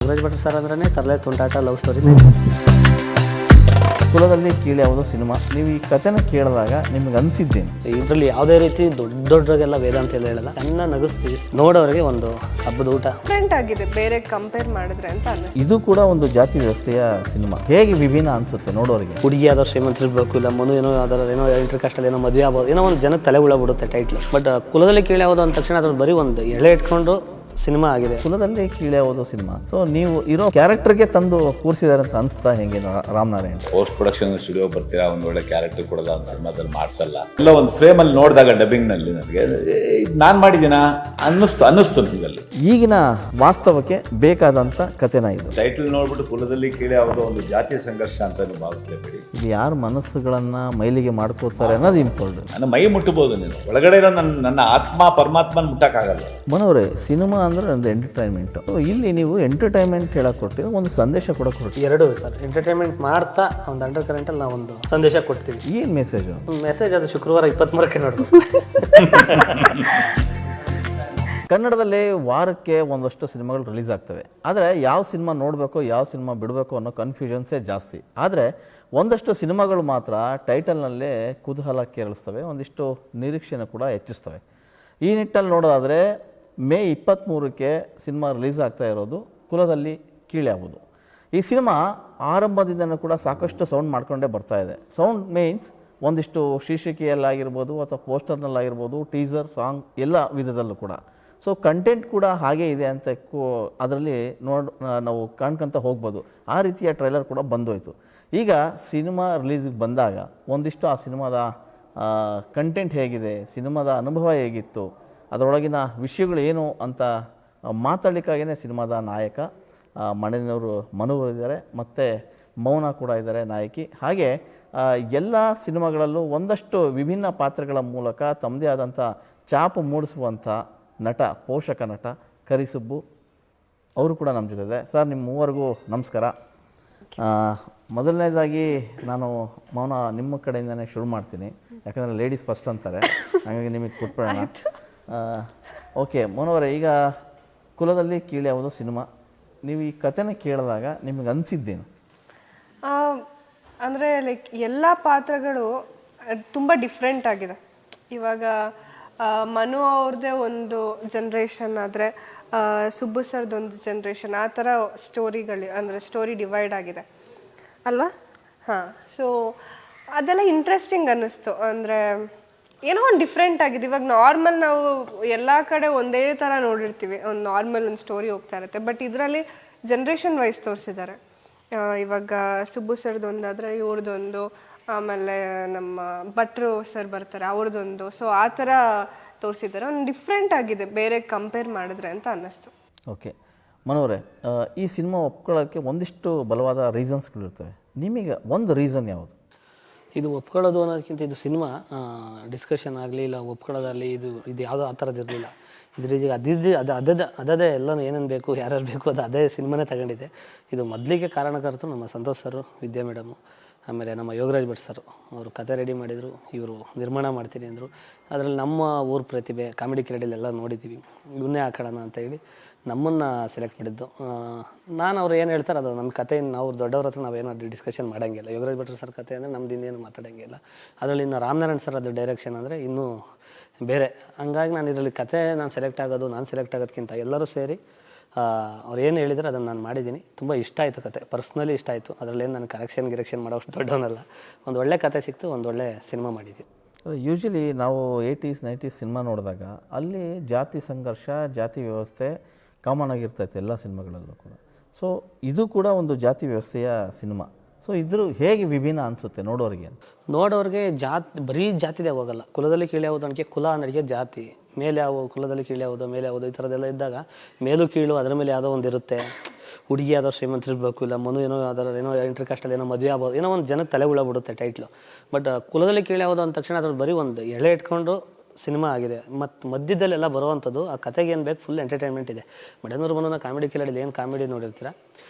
ಯೋಗರಾಜ್ ಭಟ್ರು ಸರ್ ಅಂದ್ರೆ ತರಲೆ ತುಂಟಾಟ ಲವ್ ಸ್ಟೋರಿ. ಕುಲದಲ್ಲಿ ಕೀಳು ಯಾವುದೋ ಸಿನಿಮಾ, ನೀವು ಈ ಕಥೆನ ಕೇಳಿದಾಗ ನಿಮ್ಗೆ ಅನಿಸಿದ್ದೇನು? ಇದರಲ್ಲಿ ಯಾವುದೇ ರೀತಿ ದೊಡ್ಡಗೆಲ್ಲ ವೇದಾಂತ ಎಲ್ಲ ಹೇಳಲ್ಲ, ಸಣ್ಣ ನಗಿಸ್ತೀವಿ, ನೋಡೋರಿಗೆ ಒಂದು ಹಬ್ಬದ ಊಟ. ಡಿಫ್ರೆಂಟ್ ಆಗಿದೆ ಬೇರೆ ಕಂಪೇರ್ ಮಾಡಿದ್ರೆ ಅಂತ ಅನ್ನಿಸ್ತು. ಇದು ಕೂಡ ಒಂದು ಜಾತಿ ವ್ಯವಸ್ಥೆಯ ಸಿನಿಮಾ. ಹೇಗೆ ವಿಭಿನ್ನ ಅನ್ಸುತ್ತೆ ನೋಡೋರಿಗೆ? ಹುಡುಗಿ ಯಾವ್ದೋ ಶ್ರೀಮಂತ ಇರಬೇಕು, ಇಲ್ಲ ಮನು ಏನೋ ಯಾವ್ದಾರು ಏನೋ ಎಂಟ್ರಿ ಕಷ್ಟಲ್ಲಿ ಏನೋ ಮದುವೆ ಆಗ್ಬೋದು, ಏನೋ ಒಂದು ಜನಕ್ಕೆ ತಲೆ ಬಿಡುತ್ತೆ ಟೈಟ್ಲ್. ಬಟ್ ಕುಲದಲ್ಲಿ ಕೀಳು ಯಾವುದು ಅಂದ ತಕ್ಷಣ ಅದ್ರ ಬರೀ ಒಂದು ಎಳೆ ಇಟ್ಕೊಂಡು ಸಿನಿಮಾ ಆಗಿದೆ. ಕುಲದಲ್ಲಿ ಕೀಳು ಯಾವುದೋ ಸಿನಿಮಾ. ಸೊ ನೀವು ಇರೋ ಕ್ಯಾರೆಕ್ಟರ್ಗೆ ತಂದು ಕೂರಿಸಿದಾರೆ ಅಂತ ಅನ್ಸ್ತಾ ಹೆಂಗೆ ರಾಮನಾರಾಯಣ್? ಪೋಸ್ಟ್ ಪ್ರೊಡಕ್ಷನ್ ಸ್ಟುಡಿಯೋ ಬರ್ತೀರಾ, ಒಂದು ಒಳ್ಳೆ ಕ್ಯಾರೆಕ್ಟರ್ ಕೊಡೋದ ಒಂದು ಸಿನಿಮಾದಲ್ಲಿ ಮಾಡಿಸಲ್ಲ. ಎಲ್ಲ ಒಂದು ಫ್ರೇಮ್ ಅಲ್ಲಿ ನೋಡಿದಾಗ ಡಬ್ಬಿಂಗ್ ನಲ್ಲಿ ನನಗೆ ನಾನ್ ಮಾಡಿದಿನ ಅನ್ನಿಸ್ತು ನಿಮಗಲ್ಲಿ. ಈಗಿನ ವಾಸ್ತವಕ್ಕೆ ಬೇಕಾದಂತ ಕಥೆನ ಇದು. ಟೈಟಲ್ ನೋಡ್ಬಿಟ್ಟು ಕುಲದಲ್ಲಿ ಕೀಳೆ ಯಾವುದೋ ಒಂದು ಜಾತಿಯ ಸಂಘರ್ಷ ಅಂತ ಭಾವಿಸ್ಲೇಬೇಡಿ. ಇದು ಯಾರ ಮನಸ್ಸುಗಳನ್ನ ಮೈಲಿಗೆ ಮಾಡ್ಕೋತಾರೆ ಅನ್ನೋದು ಇಂಪಾರ್ಟೆಂಟ್. ನನ್ನ ಮೈ ಮುಟ್ಟಬಹುದು, ನೀನು ಒಳಗಡೆ ಇರೋ ನನ್ನ ಆತ್ಮ ಪರಮಾತ್ಮನ ಮುಟ್ಟಕ್ಕಾಗಲ್ಲ. ಮನೋರೇ, ಸಿನಿಮಾ ಅಂದ್ರೆ ಒಂದು ಎಂಟರ್ಟೈನ್ಮೆಂಟ್. ಇಲ್ಲಿ ನೀವು ಎಂಟರ್ಟೈನ್ಮೆಂಟ್ ಹೇಳಕ್ ಕೊಟ್ಟಿರೋ ಒಂದು ಸಂದೇಶ ಕೊಡಕ್ ಕೊಡ್ತೀವಿ. ಎರಡು ಸರ್, ಎಂಟರ್ಟೈನ್ಮೆಂಟ್ ಮಾಡ್ತಾ ಒಂದು ಅಂಡರ್ ಕರೆಂಟ್ ಅಲ್ಲಿ ನಾವು ಒಂದು ಸಂದೇಶ ಕೊಡ್ತೀವಿ. ಏನ್ ಮೆಸೇಜ್? ಮೆಸೇಜ್ ಅದು ಶುಕ್ರವಾರ 23ಕ್ಕೆ ನೋಡ್ದು. ಕನ್ನಡದಲ್ಲಿ ವಾರಕ್ಕೆ ಒಂದಷ್ಟು ಸಿನಿಮಾಗಳು ರಿಲೀಸ್ ಆಗ್ತವೆ. ಆದರೆ ಯಾವ ಸಿನಿಮಾ ನೋಡಬೇಕು, ಯಾವ ಸಿನಿಮಾ ಬಿಡಬೇಕು ಅನ್ನೋ ಕನ್ಫ್ಯೂಷನ್ಸೇ ಜಾಸ್ತಿ. ಆದರೆ ಒಂದಷ್ಟು ಸಿನಿಮಾಗಳು ಮಾತ್ರ ಟೈಟಲ್ನಲ್ಲೇ ಕುತೂಹಲ ಕೇಳಿಸ್ತವೆ, ಒಂದಿಷ್ಟು ನಿರೀಕ್ಷೆನ ಕೂಡ ಹೆಚ್ಚಿಸ್ತವೆ. ಈ ನಿಟ್ಟಲ್ಲಿ ನೋಡೋದಾದರೆ ಮೇ 23ಕ್ಕೆ ಸಿನಿಮಾ ರಿಲೀಸ್ ಆಗ್ತಾ ಇರೋದು ಕುಲದಲ್ಲಿ ಕೀಳು ಯಾವುದು. ಈ ಸಿನಿಮಾ ಆರಂಭದಿಂದನೂ ಕೂಡ ಸಾಕಷ್ಟು ಸೌಂಡ್ ಮಾಡ್ಕೊಂಡೇ ಬರ್ತಾ ಇದೆ. ಸೌಂಡ್ ಮೀನ್ಸ್ ಒಂದಿಷ್ಟು ಶೀರ್ಷಿಕೆಯಲ್ಲಾಗಿರ್ಬೋದು ಅಥವಾ ಪೋಸ್ಟರ್ನಲ್ಲಾಗಿರ್ಬೋದು, ಟೀಸರ್, ಸಾಂಗ್ ಎಲ್ಲ ವಿಧದಲ್ಲೂ ಕೂಡ. ಸೊ ಕಂಟೆಂಟ್ ಕೂಡ ಹಾಗೇ ಇದೆ ಅಂತ ಅದರಲ್ಲಿ ನಾವು ಕಾಣ್ಕೊಂತ ಹೋಗ್ಬೋದು. ಆ ರೀತಿಯ ಟ್ರೈಲರ್ ಕೂಡ ಬಂದೋಯ್ತು. ಈಗ ಸಿನಿಮಾ ರಿಲೀಸಿಗೆ ಬಂದಾಗ ಒಂದಿಷ್ಟು ಆ ಸಿನಿಮಾದ ಕಂಟೆಂಟ್ ಹೇಗಿದೆ, ಸಿನಿಮಾದ ಅನುಭವ ಹೇಗಿತ್ತು, ಅದರೊಳಗಿನ ವಿಷಯಗಳು ಏನು ಅಂತ ಮಾತಾಡಲಿಕ್ಕಾಗಿಯೇ ಸಿನಿಮಾದ ನಾಯಕ ಮನೆಯವರು ಮನು ಇದ್ದಾರೆ, ಮತ್ತು ಮೌನ ಕೂಡ ಇದ್ದಾರೆ ನಾಯಕಿ. ಹಾಗೆ ಎಲ್ಲ ಸಿನಿಮಾಗಳಲ್ಲೂ ಒಂದಷ್ಟು ವಿಭಿನ್ನ ಪಾತ್ರಗಳ ಮೂಲಕ ತಮ್ಮದೇ ಆದಂಥ ಛಾಪು ಮೂಡಿಸುವಂಥ ನಟ, ಪೋಷಕ ನಟ ಕರಿಸುಬ್ಬು ಅವರು ಕೂಡ ನಮ್ಮ ಜೊತೆ ಇದೆ. ಸರ್, ನಿಮ್ಮ ಮೂವರಿಗೂ ನಮಸ್ಕಾರ. ಮೊದಲನೇದಾಗಿ ನಾನು ಮೌನ ನಿಮ್ಮ ಕಡೆಯಿಂದನೇ ಶುರು ಮಾಡ್ತೀನಿ, ಯಾಕಂದರೆ ಲೇಡೀಸ್ ಫಸ್ಟ್ ಅಂತಾರೆ, ಹಾಗಾಗಿ ನಿಮಗೆ ಕೊಟ್ಬಿಡೋಣ. ಓಕೆ ಮೌನವರೇ, ಈಗ ಕುಲದಲ್ಲಿ ಕೀಳು ಯಾವುದೋ ಸಿನಿಮಾ, ನೀವು ಈ ಕಥೆನ ಕೇಳಿದಾಗ ನಿಮಗೆ ಅನಿಸಿದ್ದೇನು? ಅಂದರೆ ಲೈಕ್ ಎಲ್ಲ ಪಾತ್ರಗಳು ತುಂಬ ಡಿಫ್ರೆಂಟ್ ಆಗಿದೆ. ಇವಾಗ ಮನು ಅವ್ರದ್ದೇ ಒಂದು ಜನ್ರೇಷನ್ ಆದರೆ ಸುಬ್ಬು ಸರ್ದೊಂದು ಜನ್ರೇಷನ್, ಆ ಥರ ಸ್ಟೋರಿಗಳು ಅಂದರೆ ಸ್ಟೋರಿ ಡಿವೈಡ್ ಆಗಿದೆ ಅಲ್ವಾ? ಹಾಂ, ಸೊ ಅದೆಲ್ಲ ಇಂಟ್ರೆಸ್ಟಿಂಗ್ ಅನ್ನಿಸ್ತು. ಅಂದರೆ ಏನೋ ಒಂದು ಡಿಫ್ರೆಂಟ್ ಆಗಿದೆ. ಇವಾಗ ನಾರ್ಮಲ್ ನಾವು ಎಲ್ಲ ಕಡೆ ಒಂದೇ ಥರ ನೋಡಿರ್ತೀವಿ, ಒಂದು ನಾರ್ಮಲ್ ಒಂದು ಸ್ಟೋರಿ ಹೋಗ್ತಾ ಇರುತ್ತೆ. ಬಟ್ ಇದರಲ್ಲಿ ಜನ್ರೇಷನ್ ವೈಸ್ ತೋರಿಸಿದ್ದಾರೆ. ಇವಾಗ ಸುಬ್ಬು ಸರ್ದೊಂದಾದರೆ ಇವ್ರದ್ದೊಂದು, ಆಮೇಲೆ ನಮ್ಮ ಭಟ್ರು ಸರ್ ಬರ್ತಾರೆ ಅವ್ರದ್ದೊಂದು. ಸೊ ಆ ಥರ ತೋರಿಸಿದ್ದಾರೆ, ಒಂದು ಡಿಫ್ರೆಂಟ್ ಆಗಿದೆ ಬೇರೆ ಕಂಪೇರ್ ಮಾಡಿದ್ರೆ ಅಂತ ಅನ್ನಿಸ್ತು. ಓಕೆ ಮನೋರೇ, ಈ ಸಿನಿಮಾ ಒಪ್ಕೊಳ್ಳೋಕ್ಕೆ ಒಂದಿಷ್ಟು ಬಲವಾದ ರೀಸನ್ಸ್ಗಳಿರ್ತವೆ. ನಿಮಗೆ ಒಂದು ರೀಸನ್ ಯಾವುದು? ಇದು ಒಪ್ಕೊಳ್ಳೋದು ಅನ್ನೋದಕ್ಕಿಂತ ಇದು ಸಿನಿಮಾ ಡಿಸ್ಕಷನ್ ಆಗಲಿ ಇಲ್ಲ ಒಪ್ಕೊಳ್ಳೋದಾಗಲಿ, ಇದು ಯಾವುದೋ ಆ ಥರದ್ದು ಇರಲಿಲ್ಲ. ಇದ್ರಿಗೆ ಅದೇ ಎಲ್ಲನೂ ಏನೇನು ಬೇಕು, ಯಾರ್ಯಾರು ಬೇಕು ಅದು ಅದೇ ಸಿನಿಮಾನೇ ತಗೊಂಡಿದೆ. ಇದು ಮೊದಲಿಗೆ ಕಾರಣಕರ್ತರು ನಮ್ಮ ಸಂತೋಷ್ ಸರು, ವಿದ್ಯಾ ಮೇಡಮು, ಆಮೇಲೆ ನಮ್ಮ ಯೋಗರಾಜ್ ಭಟ್ ಸರ್. ಅವರು ಕತೆ ರೆಡಿ ಮಾಡಿದರು, ಇವರು ನಿರ್ಮಾಣ ಮಾಡ್ತೀನಿ ಅಂದರು. ಅದರಲ್ಲಿ ನಮ್ಮ ಊರ ಪ್ರತಿಭೆ ಕಾಮಿಡಿ ಕಿರಡಿಲೆಲ್ಲ ನೋಡಿದ್ದೀವಿ, ಇವನ್ನೇ ಹಾಕೋಣ ಅಂತ ಹೇಳಿ ನಮ್ಮನ್ನು ಸೆಲೆಕ್ಟ್ ಮಾಡಿದ್ದು. ನಾನು ಅವ್ರು ಏನು ಹೇಳ್ತಾರೆ ಅದು ನಮ್ಮ ಕಥೆಯನ್ನು ನಾವು ದೊಡ್ಡವ್ರ ಹತ್ರ ನಾವೇನೋ ಅದು ಡಿಸ್ಕಷನ್ ಮಾಡೋಂಗಿಲ್ಲ. ಯೋಗರಾಜ್ ಭಟ್ರು ಸರ್ ಕತೆ ಅಂದರೆ ನಮ್ದು ಇನ್ನೇನು ಮಾತಾಡೋಂಗಿಲ್ಲ. ಅದರಲ್ಲಿ ಇನ್ನು ರಾಮನಾರಾಯಣ್ ಸರ್ ಅದು ಡೈರೆಕ್ಷನ್ ಅಂದರೆ ಇನ್ನೂ ಬೇರೆ. ಹಂಗಾಗಿ ನಾನು ಇದರಲ್ಲಿ ಕತೆ ನಾನು ಸೆಲೆಕ್ಟ್ ಆಗೋದಕ್ಕಿಂತ ಎಲ್ಲರೂ ಸೇರಿ ಅವ್ರು ಏನು ಹೇಳಿದರೆ ಅದನ್ನು ನಾನು ಮಾಡಿದ್ದೀನಿ. ತುಂಬ ಇಷ್ಟ ಆಯಿತು ಕತೆ, ಪರ್ಸ್ನಲಿ ಇಷ್ಟ ಆಯಿತು. ಅದರಲ್ಲೇನು ನಾನು ಕರೆಕ್ಷನ್ ಮಾಡೋಷ್ಟು ದೊಡ್ಡವನಲ್ಲ. ಒಂದು ಒಳ್ಳೆ ಕತೆ ಸಿಕ್ತು, ಒಂದು ಒಳ್ಳೆ ಸಿನಿಮಾ ಮಾಡಿದ್ದೀನಿ. ಯೂಶ್ವಲಿ ನಾವು 80s 90s ಸಿನಿಮಾ ನೋಡಿದಾಗ ಅಲ್ಲಿ ಜಾತಿ ಸಂಘರ್ಷ, ಜಾತಿ ವ್ಯವಸ್ಥೆ ಕಾಮನ್ ಆಗಿರ್ತೈತೆ ಎಲ್ಲ ಸಿನಿಮಾಗಳಲ್ಲೂ ಕೂಡ. ಸೊ ಇದು ಕೂಡ ಒಂದು ಜಾತಿ ವ್ಯವಸ್ಥೆಯ ಸಿನಿಮಾ. ಸೊ ಇದ್ರ ಹೇಗೆ ವಿಭಿನ್ನ ಅನಿಸುತ್ತೆ ನೋಡೋರಿಗೆ? ಬರೀ ಜಾತಿದೇ ಹೋಗಲ್ಲ. ಕುಲದಲ್ಲಿ ಕೀಳು ಯಾವುದು ಅನ್ನೋಕ್ಕೆ ಕುಲ ಅನ್ನೋಕ್ಕೆ ಜಾತಿ, ಮೇಲೆ ಯಾವ ಕುಲದಲ್ಲಿ ಕೀಳು ಯಾವುದು, ಮೇಲೆ ಯಾವುದು, ಈ ಥರದ್ದೆಲ್ಲ ಇದ್ದಾಗ ಮೇಲೂ ಕೀಳು ಅದರ ಮೇಲೆ ಯಾವುದೋ ಒಂದು ಇರುತ್ತೆ. ಹುಡುಗಿ ಯಾವ್ದೋ ಶ್ರೀಮಂತ ಇರಬೇಕು, ಇಲ್ಲ ಮನು ಏನೋ ಯಾವ್ದಾರು ಏನೋ ಎಂಟ್ರಿ ಕಷ್ಟಲ್ಲಿ ಏನೋ ಮದುವೆ ಆಗ್ಬೋದು, ಏನೋ ಒಂದು ಜನಕ್ಕೆ ತಲೆ ಬಿಡುತ್ತೆ ಟೈಟ್ಲು. ಬಟ್ ಕುಲದಲ್ಲಿ ಕೀಳು ಯಾವುದು ಅಂದ ತಕ್ಷಣ ಅದ್ರ ಬರೀ ಒಂದು ಎಳೆ ಇಟ್ಕೊಂಡು ಸಿನಿಮಾ ಆಗಿದೆ. ಮತ್ತು ಮಧ್ಯದಲ್ಲೆಲ್ಲ ಬರುವಂಥದ್ದು ಆ ಕತೆಗೆ ಏನು ಬೇಕು, ಫುಲ್ ಎಂಟರ್ಟೈನ್ಮೆಂಟ್ ಇದೆ. ಮಡನೂರು ಮನುನ ಕಾಮಿಡಿ ಕಿಲಾಡಿಲಿ ಏನು ಕಾಮಿಡಿ ನೋಡಿರ್ತೀರ,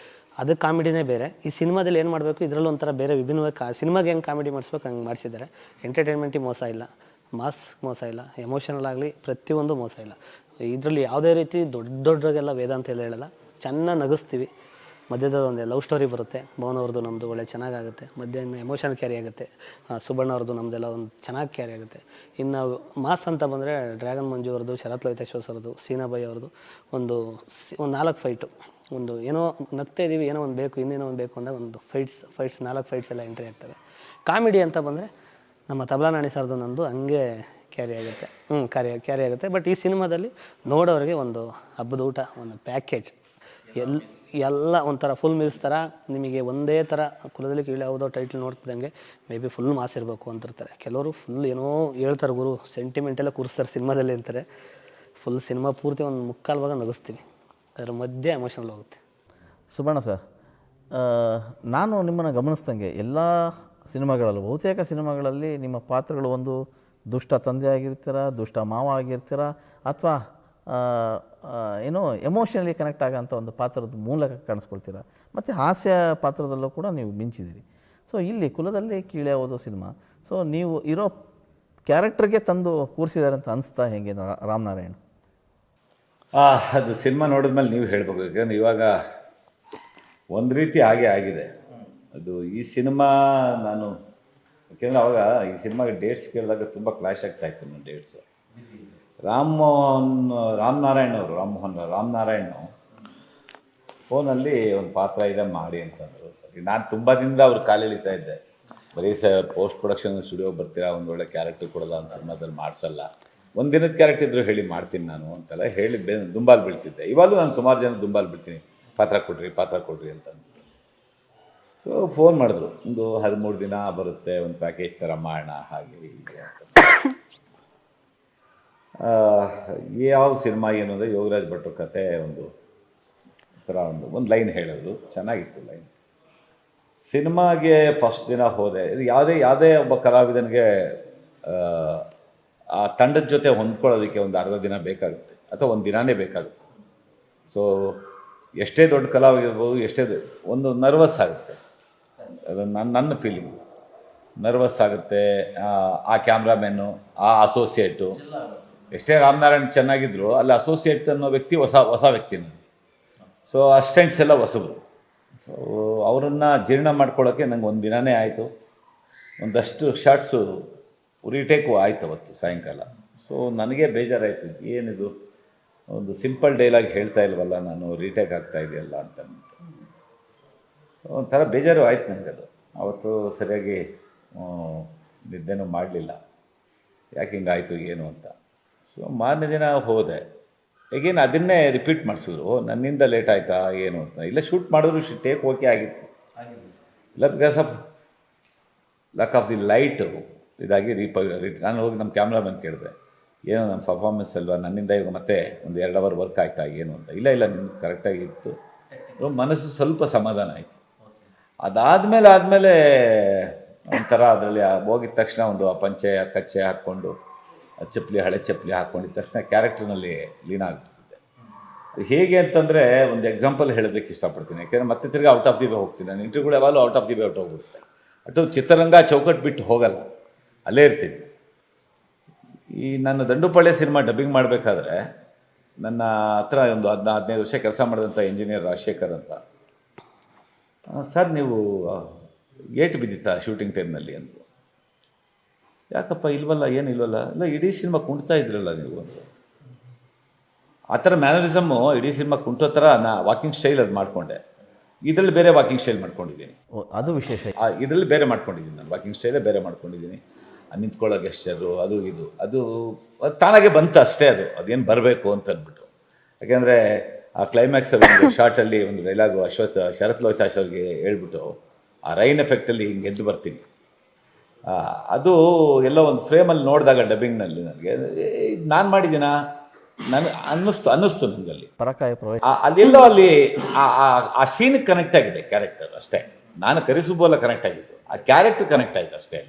ಅದು ಕಾಮಿಡಿನೇ ಬೇರೆ. ಈ ಸಿನಿಮಾದಲ್ಲಿ ಏನು ಮಾಡಬೇಕು, ಇದರಲ್ಲೂ ಒಂಥರ ಬೇರೆ ವಿಭಿನ್ನವಾಗಿ ಸಿನಿಮಾಗೆ ಹೆಂಗೆ ಕಾಮಿಡಿ ಮಾಡಿಸ್ಬೇಕು ಹಂಗೆ ಮಾಡಿಸಿದ್ದಾರೆ. ಎಂಟರ್ಟೈನ್ಮೆಂಟಿಗೆ ಮೋಸ ಇಲ್ಲ, ಮಾಸ್ ಮೋಸ ಇಲ್ಲ, ಎಮೋಷನಲ್ ಆಗಲಿ ಪ್ರತಿಯೊಂದು ಮೋಸ ಇಲ್ಲ. ಇದರಲ್ಲಿ ಯಾವುದೇ ರೀತಿ ದೊಡ್ಡಗೆಲ್ಲ ವೇದಾಂತ ಎಲ್ಲ ಹೇಳಲ್ಲ, ಚೆನ್ನಾಗಿ ನಗಿಸ್ತೀವಿ. ಮಧ್ಯದಲ್ಲಿ ಒಂದು ಲವ್ ಸ್ಟೋರಿ ಬರುತ್ತೆ, ಭವನ್ ಅವ್ರದ್ದು ನಮ್ಮದು ಒಳ್ಳೆ ಚೆನ್ನಾಗಾಗುತ್ತೆ. ಮಧ್ಯ ಇನ್ನು ಎಮೋಷನ್ ಕ್ಯಾರಿ ಆಗುತ್ತೆ. ಸುಬಣ್ಣ ಅವ್ರದ್ದು ನಮ್ಮದೆಲ್ಲ ಒಂದು ಚೆನ್ನಾಗಿ ಕ್ಯಾರಿ ಆಗುತ್ತೆ. ಇನ್ನು ಮಾಸ್ ಅಂತ ಬಂದರೆ ಡ್ರ್ಯಾಗನ್ ಮಂಜು ಅವ್ರದ್ದು, ಶರತ್ ಲೋಹಿತೇಶ್ವರ್ ಸರ್ದು, ಸೀನಾಬಾಯಿ ಅವ್ರದ್ದು ಒಂದು 4 ಫೈಟು, ಒಂದು ಏನೋ ನಗ್ತಾ ಇದ್ದೀವಿ, ಏನೋ ಒಂದು ಬೇಕು, ಇನ್ನೇನೋ ಒಂದು ಬೇಕು ಅಂದಾಗ ಒಂದು ಫೈಟ್ಸ್ 4 ಫೈಟ್ಸ್ ಎಲ್ಲ ಎಂಟ್ರಿ ಆಗ್ತವೆ. ಕಾಮಿಡಿ ಅಂತ ಬಂದರೆ ನಮ್ಮ ತಬಲಾ ನಾಣಿ ಸರ್ದು ನಂದು ಹಂಗೆ ಕ್ಯಾರಿ ಆಗುತ್ತೆ. ಕ್ಯಾರಿ ಆಗುತ್ತೆ. ಬಟ್ ಈ ಸಿನಿಮಾದಲ್ಲಿ ನೋಡೋರಿಗೆ ಒಂದು ಹಬ್ಬದ ಊಟ, ಒಂದು ಪ್ಯಾಕೇಜ್, ಎಲ್ಲ ಒಂಥರ ಫುಲ್ ಮೀಲ್ಸ್ ಥರ. ನಿಮಗೆ ಒಂದೇ ಥರ ಕುಲದಲ್ಲಿ ಕೀಳು ಯಾವುದೋ ಟೈಟ್ಲ್ ನೋಡ್ತಿದ್ದಂಗೆ ಮೇ ಬಿ ಫುಲ್ ಮಾಸ್ ಇರಬೇಕು ಅಂತಿರ್ತಾರೆ. ಕೆಲವರು ಫುಲ್ ಏನೋ ಹೇಳ್ತಾರೆ, ಗುರು ಸೆಂಟಿಮೆಂಟೆಲ್ಲ ಕೂರಿಸ್ತಾರೆ ಸಿನಿಮಾದಲ್ಲಿ ಅಂತಾರೆ. ಫುಲ್ ಸಿನಿಮಾ ಪೂರ್ತಿ ಒಂದು 3/4 ಭಾಗ ನಗಿಸ್ತೀವಿ, ಅದರ ಮಧ್ಯೆ ಎಮೋಷನಲ್ ಹೋಗುತ್ತೆ. ಸುಬಣ್ಣ ಸರ್, ನಾನು ನಿಮ್ಮನ್ನು ಗಮನಿಸ್ದಂಗೆ ಎಲ್ಲ ಸಿನಿಮಾಗಳಲ್ಲೂ, ಬಹುತೇಕ ಸಿನಿಮಾಗಳಲ್ಲಿ ನಿಮ್ಮ ಪಾತ್ರಗಳು ಒಂದು ದುಷ್ಟ ತಂದೆ ಆಗಿರ್ತೀರ, ದುಷ್ಟ ಮಾವ ಆಗಿರ್ತೀರ, ಅಥವಾ ಏನೋ ಎಮೋಷನಲಿ ಕನೆಕ್ಟ್ ಆಗೋಂಥ ಒಂದು ಪಾತ್ರದ ಮೂಲಕ ಕಾಣಿಸ್ಕೊಳ್ತೀರ. ಮತ್ತು ಹಾಸ್ಯ ಪಾತ್ರದಲ್ಲೂ ಕೂಡ ನೀವು ಮಿಂಚಿದ್ದೀರಿ. ಸೊ ಇಲ್ಲಿ ಕುಲದಲ್ಲಿ ಕೀಳೆ ಓದೋ ಸಿನಿಮಾ, ಸೊ ನೀವು ಇರೋ ಕ್ಯಾರೆಕ್ಟರ್ಗೆ ತಂದು ಕೂರಿಸಿದ್ದಾರೆ ಅಂತ ಅನಿಸ್ತಾ ಹೇಗೆ ರಾಮನಾರಾಯಣ್? ಅದು ಸಿನಿಮಾ ನೋಡಿದ್ಮೇಲೆ ನೀವು ಹೇಳ್ಬೇಕು. ಯಾಕಂದರೆ ಇವಾಗ ಒಂದು ರೀತಿ ಹಾಗೆ ಆಗಿದೆ ಅದು. ಈ ಸಿನಿಮಾ ನಾನು ಯಾಕೆಂದರೆ ಅವಾಗ ಈ ಸಿನಿಮಾಗೆ ಡೇಟ್ಸ್ ಕೇಳಿದಾಗ ತುಂಬ ಕ್ಲಾಶ್ ಆಗ್ತಾಯಿತ್ತು ನನ್ನ ಡೇಟ್ಸು. ರಾಮನಾರಾಯಣ್ ಫೋನಲ್ಲಿ ಒಂದು ಪಾತ್ರ ಇದೆ ಮಾಡಿ ಅಂತಂದರು. ಸರಿ, ನಾನು ತುಂಬ ದಿನದಿಂದ ಅವ್ರು ಕಾಲು ಎಳಿತಾ ಇದ್ದೆ, ಬರೀ ಪೋಸ್ಟ್ ಪ್ರೊಡಕ್ಷನ್ ಸ್ಟುಡಿಯೋಗೆ ಬರ್ತೀರಾ, ಒಂದು ಒಳ್ಳೆ ಕ್ಯಾರೆಕ್ಟರ್ ಕೊಡೋಲ್ಲ, ಒಂದು ಸಿನಿಮಾದಲ್ಲಿ ಮಾಡಿಸಲ್ಲ, ಒಂದು ದಿನದ ಕ್ಯಾರೆಕ್ಟರ್ ಇದ್ದರೂ ಹೇಳಿ ಮಾಡ್ತೀನಿ ನಾನು ಅಂತೆಲ್ಲ ಹೇಳಿ ದುಂಬಾಲು ಬೀಳ್ತಿದ್ದೆ. ಇವಾಗಲೂ ನಾನು ಸುಮಾರು ಜನ ದುಂಬಾಲು ಬೀಳ್ತೀನಿ, ಪಾತ್ರ ಕೊಡ್ರಿ ಅಂತಂದು. ಸೊ ಫೋನ್ ಮಾಡಿದ್ರು, ಒಂದು 13 ದಿನ ಬರುತ್ತೆ, ಒಂದು ಪ್ಯಾಕೇಜ್ ಥರ ಮಾಡೋಣ ಹಾಗೆ ಹೀಗೆ ಅಂತ. ಯಾವ ಸಿನಿಮಾ ಏನು ಅಂದರೆ ಯೋಗರಾಜ್ ಭಟ್ರು ಕತೆ ಒಂದು ಥರ ಒಂದು ಲೈನ್ ಹೇಳೋದು ಚೆನ್ನಾಗಿತ್ತು ಲೈನ್. ಸಿನಿಮಾಗೆ ಫಸ್ಟ್ ದಿನ ಹೋದೆ. ಇದು ಯಾವುದೇ ಒಬ್ಬ ಕಲಾವಿದನಿಗೆ ಆ ತಂಡದ ಜೊತೆ ಹೊಂದ್ಕೊಳ್ಳೋದಕ್ಕೆ ಒಂದು ಅರ್ಧ ದಿನ ಬೇಕಾಗುತ್ತೆ, ಅಥವಾ ಒಂದು ದಿನಾನೇ ಬೇಕಾಗುತ್ತೆ. ಸೊ ಎಷ್ಟೇ ದೊಡ್ಡ ಕಲಾವಿದಿರ್ಬೋದು, ಒಂದು ನರ್ವಸ್ ಆಗುತ್ತೆ. ಅದು ನನ್ನ ಫೀಲಿಂಗ್, ನರ್ವಸ್ ಆಗುತ್ತೆ. ಆ ಕ್ಯಾಮ್ರಾಮ್ಯಾನು, ಆ ಅಸೋಸಿಯೇಟು, ಎಷ್ಟೇ ರಾಮನಾರಾಯಣ್ ಚೆನ್ನಾಗಿದ್ರು, ಅಲ್ಲಿ ಅಸೋಸಿಯೇಟ್ ಅನ್ನೋ ವ್ಯಕ್ತಿ ಹೊಸ ವ್ಯಕ್ತಿನ. ಸೊ ಅಸಿಸ್ಟೆಂಟ್ಸ್ ಎಲ್ಲ ಹೊಸಬರು. ಸೊ ಅವರನ್ನು ಜೀರ್ಣ ಮಾಡ್ಕೊಳ್ಳೋಕ್ಕೆ ನಂಗೆ ಒಂದು ದಿನವೇ ಆಯಿತು. ಒಂದಷ್ಟು ಶಾರ್ಟ್ಸು ರೀಟೇಕು ಆಯ್ತು ಅವತ್ತು ಸಾಯಂಕಾಲ. ಸೊ ನನಗೆ ಬೇಜಾರಾಯಿತು, ಏನಿದು ಒಂದು ಸಿಂಪಲ್ ಡೈಲಾಗ್ ಹೇಳ್ತಾ ಇಲ್ವಲ್ಲ ನಾನು, ರೀಟೇಕ್ ಆಗ್ತಾ ಇದೆಯಲ್ಲ ಅಂತ ಒಂಥರ ಬೇಜಾರು ಆಯ್ತು ನನಗೆ. ಅದು ಅವತ್ತು ಸರಿಯಾಗಿ ನಿದ್ದೆನೂ ಮಾಡಲಿಲ್ಲ, ಯಾಕೆ ಹಿಂಗಾಯಿತು ಏನು ಅಂತ. ಸೊ ಮಾರನೇ ದಿನ ಹೋದೆ, ಈಗೇನು ಅದನ್ನೇ ರಿಪೀಟ್ ಮಾಡಿಸಿದ್ರು. ನನ್ನಿಂದ ಲೇಟ್ ಆಯಿತಾ ಏನು ಅಂತ. ಇಲ್ಲ, ಶೂಟ್ ಮಾಡಿದ್ರು ಟೇಕ್ ಓಕೆ ಆಗಿತ್ತು, ಇಲ್ಲ because of lack of the light ಇದಾಗಿ ನಾನು ಹೋಗಿ ನಮ್ಮ ಕ್ಯಾಮ್ರಾಮನ್ ಕೇಳಿದೆ, ಏನೋ ನನ್ನ ಪರ್ಫಾರ್ಮೆನ್ಸ್ ಅಲ್ವಾ, ನನ್ನಿಂದ ಇವಾಗ ಮತ್ತೆ ಒಂದು 2 ಅವರ್ ವರ್ಕ್ ಆಯ್ತಾ ಏನು ಅಂತ. ಇಲ್ಲ ನಿಮ್ಗೆ ಕರೆಕ್ಟಾಗಿತ್ತು. ಮನಸ್ಸು ಸ್ವಲ್ಪ ಸಮಾಧಾನ ಆಯಿತು. ಅದಾದಮೇಲೆ ಒಂಥರ ಅದರಲ್ಲಿ ಹೋಗಿದ ತಕ್ಷಣ ಒಂದು ಪಂಚೆ ಕಚ್ಚೆ ಹಾಕ್ಕೊಂಡು ಹಳೆ ಚಪ್ಪಲಿ ಹಾಕ್ಕೊಂಡಿದ್ದ ತಕ್ಷಣ ಕ್ಯಾರೆಕ್ಟರ್ನಲ್ಲಿ ಲೀನ ಆಗ್ಬಿಡ್ತಿದ್ದೆ. ಹೇಗೆ ಅಂತಂದರೆ ಒಂದು ಎಕ್ಸಾಂಪಲ್ ಹೇಳೋದಕ್ಕೆ ಇಷ್ಟಪಡ್ತೀನಿ, ಯಾಕೆಂದರೆ ಮತ್ತೆ ತಿರ್ಗಿ ಔಟ್ ಆಫ್ ದಿ ವೇ ಹೋಗ್ತೀನಿ. ನಾನು ಇಂಟರ್ವ್ಯೂಗಳು ಯಾವಾಗಲೂ ಔಟ್ ಆಫ್ ದಿ ವೇ ಹೋಗ್ಬಿಡುತ್ತೆ. ಅಟ್ಟು ಚಿತ್ರರಂಗ ಚೌಕಟ್ಟು ಬಿಟ್ಟು ಹೋಗಲ್ಲ, ಅಲ್ಲೇ ಇರ್ತೀನಿ. ಈ ನನ್ನ ದಂಡುಪಾಳ್ಯ ಸಿನಿಮಾ ಡಬ್ಬಿಂಗ್ ಮಾಡಬೇಕಾದ್ರೆ ನನ್ನ ಹತ್ರ ಒಂದು 15 ವರ್ಷ ಕೆಲಸ ಮಾಡಿದಂಥ ಇಂಜಿನಿಯರ್ ರಾಜಶೇಖರ್ ಅಂತ, ಸರ್ ನೀವು ಏಟು ಬಿದ್ದಿತ್ತಾ ಶೂಟಿಂಗ್ ಟೈಮ್ನಲ್ಲಿ ಅಂತ. ಯಾಕಪ್ಪ ಇಲ್ವಲ್ಲ, ಏನಿಲ್ವಲ್ಲ. ಇಲ್ಲ, ಇಡೀ ಸಿನಿಮಾ ಕುಣ್ತಾ ಇದ್ರಲ್ಲ ನೀವು ಅಂತ. ಆ ಥರ ಮ್ಯಾನರಿಸಮ್ಮು ಇಡೀ ಸಿನಿಮಾ ಕುಂಟೋ ಥರ ವಾಕಿಂಗ್ ಸ್ಟೈಲ್ ಅದು ಮಾಡಿಕೊಂಡೆ. ಇದರಲ್ಲಿ ಬೇರೆ ವಾಕಿಂಗ್ ಸ್ಟೈಲ್ ಮಾಡ್ಕೊಂಡಿದ್ದೀನಿ, ಅದು ವಿಶೇಷ. ಇದರಲ್ಲಿ ಬೇರೆ ಮಾಡ್ಕೊಂಡಿದ್ದೀನಿ, ನಾನು ವಾಕಿಂಗ್ ಸ್ಟೈಲೇ ಬೇರೆ ಮಾಡ್ಕೊಂಡಿದ್ದೀನಿ. ನಿಂತ್ಕೊಳ್ಳೋ ಗೆಸ್ಚರು ಅದು ತಾನಾಗೆ ಬಂತು ಅಷ್ಟೇ. ಅದೇನು ಬರಬೇಕು ಅಂತ ಅಂದ್ಬಿಟ್ಟು. ಯಾಕೆಂದರೆ ಆ ಕ್ಲೈಮ್ಯಾಕ್ಸಲ್ಲಿ ಒಂದು ಶಾರ್ಟಲ್ಲಿ ಒಂದು ಡೈಲಾಗು ಶರತ್ ಲೋಹಿತಾಶ್ ಅವ್ರಿಗೆ ಹೇಳ್ಬಿಟ್ಟು ಆ ರೈನ್ ಎಫೆಕ್ಟಲ್ಲಿ ಹಿಂಗೆ ಎದ್ದು ಬರ್ತೀನಿ. ಅದು ಎಲ್ಲ ಒಂದು ಫ್ರೇಮಲ್ಲಿ ನೋಡಿದಾಗ ಡಬ್ಬಿಂಗ್ನಲ್ಲಿ ನನಗೆ ನಾನು ಮಾಡಿದ್ದೀನ ಅನ್ನಿಸ್ತು ನನಗಲ್ಲಿ. ಅಲ್ಲೆಲ್ಲೋ ಅಲ್ಲಿ ಆ ಸೀನ್ಗೆ ಕನೆಕ್ಟ್ ಆಗಿದೆ ಕ್ಯಾರೆಕ್ಟರ್ ಅಷ್ಟೇ. ನಾನು ಕರಿಸುಬೋಲ್ಲ ಕನೆಕ್ಟ್ ಆಗಿದ್ದು, ಆ ಕ್ಯಾರೆಕ್ಟರ್ ಕನೆಕ್ಟ್ ಆಯಿತು ಅಷ್ಟೇ.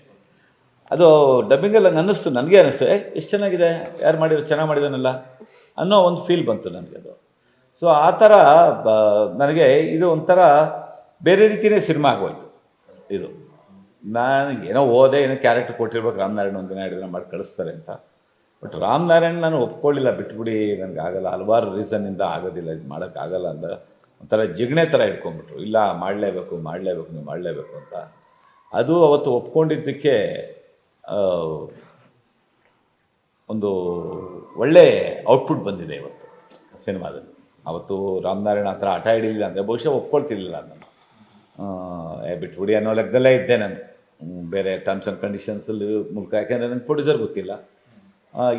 ಅದು ಡಬ್ಬಿಂಗಲ್ಲಿ ಹಂಗೆ ಅನ್ನಿಸ್ತು, ನನಗೆ ಅನ್ನಿಸ್ತು, ಎಷ್ಟು ಚೆನ್ನಾಗಿದೆ, ಯಾರು ಮಾಡಿದ್ರು ಚೆನ್ನಾಗಿ ಮಾಡಿದಾನಲ್ಲ ಅನ್ನೋ ಒಂದು ಫೀಲ್ ಬಂತು ನನಗೆ ಅದು. ಸೊ ಆ ಥರ ನನಗೆ ಇದು ಒಂಥರ ಬೇರೆ ರೀತಿಯೇ ಸಿನಿಮಾ ಆಗೋಯ್ತು ಇದು. ನಾನು ಏನೋ ಓದೆ, ಏನೋ ಕ್ಯಾರೆಕ್ಟರ್ ಕೊಟ್ಟಿರ್ಬೇಕು, ರಾಮನಾರಾಯಣ್ ಒಂದು ದಿನ 2 ದಿನ ಮಾಡಿ ಕಳಿಸ್ತಾರೆ ಅಂತ. ಬಟ್ ರಾಮನಾರಾಯಣ್ ನಾನು ಒಪ್ಕೊಳ್ಳಿಲ್ಲ, ಬಿಟ್ಬಿಡಿ, ನನಗೆ ಆಗಲ್ಲ, ಹಲವಾರು ರೀಸನ್ನಿಂದ ಆಗೋದಿಲ್ಲ, ಇದು ಮಾಡೋಕ್ಕಾಗಲ್ಲ ಅಂತ ಒಂಥರ ಜಿಗಣೆ ಥರ ಇಟ್ಕೊಂಡ್ಬಿಟ್ರು. ಇಲ್ಲ ಮಾಡಲೇಬೇಕು ನೀವು ಮಾಡಲೇಬೇಕು ಅಂತ. ಅದು ಅವತ್ತು ಒಪ್ಕೊಂಡಿದ್ದಕ್ಕೆ ಒಂದು ಒಳ್ಳೆ ಔಟ್ಪುಟ್ ಬಂದಿದೆ ಇವತ್ತು ಸಿನಿಮಾದಲ್ಲಿ. ಅವತ್ತು ರಾಮನಾರಾಯಣ ಆ ಥರ ಹಠ ಹಿಡಿಲಿಲ್ಲ ಅಂದರೆ ಬಹುಶಃ ಒಪ್ಕೊಳ್ತಿರ್ಲಿಲ್ಲ ನಾನು. ಬಿಟ್ಬಿಡಿ ಅನ್ನೋ ಲೆಕ್ಕದಲ್ಲೇ ಇದ್ದೆ ನಾನು. ಬೇರೆ ಟರ್ಮ್ಸ್ ಆ್ಯಂಡ್ ಕಂಡೀಷನ್ಸಲ್ಲಿ ಮೂಲಕ, ಯಾಕೆಂದರೆ ನನಗೆ ಪ್ರೊಡ್ಯೂಸರ್ ಗೊತ್ತಿಲ್ಲ,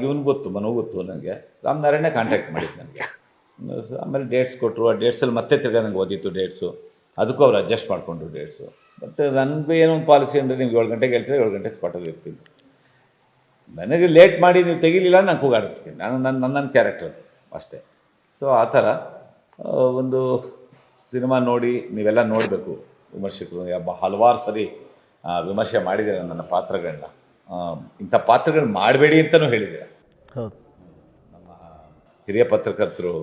ಇವನು ಗೊತ್ತು, ಮನೋ ಗೊತ್ತು ನನಗೆ. ರಾಮನಾರಾಯಣ ಕಾಂಟ್ಯಾಕ್ಟ್ ಮಾಡಿದ್ದು ನನಗೆ. ಆಮೇಲೆ ಡೇಟ್ಸ್ ಕೊಟ್ಟರು. ಆ ಡೇಟ್ಸಲ್ಲಿ ಮತ್ತೆ ತಿರ್ಗಾ ನನಗೆ ಓದಿತ್ತು ಡೇಟ್ಸು. ಅದಕ್ಕೂ ಅವ್ರು ಅಡ್ಜಸ್ಟ್ ಮಾಡಿಕೊಂಡ್ರು ಡೇಟ್ಸು. ಮತ್ತು ನನಗೆ ಏನೋ ಒಂದು ಪಾಲಿಸಿ ಅಂದರೆ ನೀವು 7 ಗಂಟೆಗೆ ಹೇಳ್ತೀರಾ, 7 ಗಂಟೆಗೆ ಸ್ಪಾಟಲ್ಲಿ ಇರ್ತೀನಿ. ನನಗೆ ಲೇಟ್ ಮಾಡಿ ನೀವು ತೆಗಿಲಿಲ್ಲ ನಾನು ಕೂಗಾಡ್ತೀನಿ. ನನ್ನ ಕ್ಯಾರೆಕ್ಟರ್ ಅಷ್ಟೇ. ಸೊ ಆ ಥರ ಒಂದು ಸಿನಿಮಾ ನೋಡಿ ನೀವೆಲ್ಲ ನೋಡಬೇಕು. ವಿಮರ್ಶಕರು ಹಲವಾರು ಸರಿ ವಿಮರ್ಶೆ ಮಾಡಿದ್ದೀರ ನನ್ನ ಪಾತ್ರಗಳನ್ನ. ಇಂಥ ಪಾತ್ರಗಳು ಮಾಡಬೇಡಿ ಅಂತಲೂ ಹೇಳಿದ್ದೀರ. ಹೌದು. ನಮ್ಮ ಹಿರಿಯ ಪತ್ರಕರ್ತರು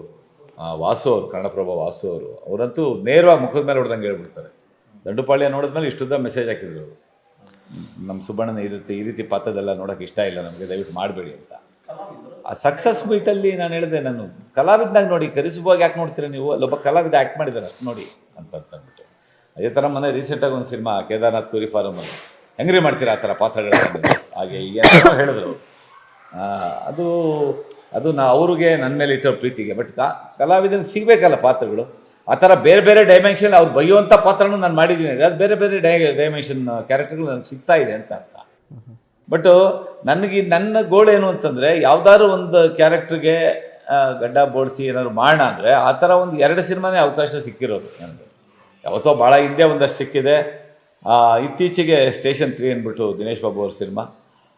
ವಾಸು ಅವರು, ಕನ್ನಡಪ್ರಭ ವಾಸು ಅವರು, ಅವರಂತೂ ನೇರವಾಗಿ ಮುಖದ ಮೇಲೆ ಹೊಡೆದಂಗೆ ಹೇಳ್ಬಿಡ್ತಾರೆ. ದಂಡುಪಾಳ್ಯ ನೋಡಿದ್ಮೇಲೆ ಇಷ್ಟುದ್ದ ಮೆಸೇಜ್ ಹಾಕಿದ್ರು, ನಮ್ಮ ಸುಬ್ಬಣ್ಣನ ಈ ರೀತಿ ಪಾತ್ರದೆಲ್ಲ ನೋಡೋಕೆ ಇಷ್ಟ ಇಲ್ಲ ನಮಗೆ, ದಯವಿಟ್ಟು ಮಾಡಬೇಡಿ ಅಂತ. ಆ ಸಕ್ಸಸ್ ಮೀಟಲ್ಲಿ ನಾನು ಹೇಳಿದೆ, ನಾನು ಕಲಾವಿದನಾಗ ನೋಡಿ, ಕರಿಸುವಾಗ ಯಾಕೆ ನೋಡ್ತೀರ ನೀವು, ಅಲ್ಲೊಬ್ಬ ಕಲಾವಿದ ಆ್ಯಕ್ಟ್ ಮಾಡಿದ್ದಾರೆ ಅಷ್ಟು ನೋಡಿ ಅಂತಂದ್ಬಿಟ್ಟು. ಅದೇ ಥರ ಮೊನ್ನೆ ರೀಸೆಂಟಾಗಿ ಒಂದು ಸಿನಿಮಾ ಕೇದಾರ್ನಾಥ್ ಕುರಿ ಫಾರಮಲ್ಲಿ ಹೆಂಗ್ರಿ ಮಾಡ್ತೀರಾ ಆ ಥರ ಪಾತ್ರಗಳನ್ನ ಹಾಗೆ ಏನೋ ಹೇಳಿದ್ರು. ಅದು ಅವ್ರಿಗೆ ನನ್ನ ಮೇಲೆ ಇಟ್ಟೋ ಪ್ರೀತಿಗೆ. ಬಟ್ ಕಲಾವಿದನಿಗೆ ಸಿಗಬೇಕಲ್ಲ ಪಾತ್ರಗಳು. ಆ ಥರ ಬೇರೆ ಬೇರೆ ಡೈಮೆನ್ಷನ್ ಅವ್ರು ಬೈಯುವಂಥ ಪಾತ್ರನೂ ನಾನು ಮಾಡಿದ್ದೀನಿ. ಅದು ಬೇರೆ ಬೇರೆ ಡೈಮೆನ್ಷನ್ ಕ್ಯಾರೆಕ್ಟರ್ಗಳು ನನಗೆ ಸಿಗ್ತಾ ಇದೆ ಅಂತ ಅರ್ಥ. ಬಟ್ ನನ್ನ ಗೋಳು ಏನು ಅಂತಂದರೆ, ಯಾವ್ದಾದ್ರು ಒಂದು ಕ್ಯಾರೆಕ್ಟ್ರಿಗೆ ಗಡ್ಡ ಬೋಡಿಸಿ ಏನಾದ್ರು ಮಾಡೋಣ ಅಂದರೆ ಆ ಥರ ಒಂದು 2 ಸಿನಿಮಾನೇ ಅವಕಾಶ ಸಿಕ್ಕಿರೋದು ನನಗೆ. ಯಾವತ್ತೋ ಭಾಳ ಹಿಂದೆ ಒಂದಷ್ಟು ಸಿಕ್ಕಿದೆ. ಇತ್ತೀಚೆಗೆ ಸ್ಟೇಷನ್ 3 ಅಂದ್ಬಿಟ್ಟು ದಿನೇಶ್ ಬಾಬು ಅವ್ರ ಸಿನಿಮಾ,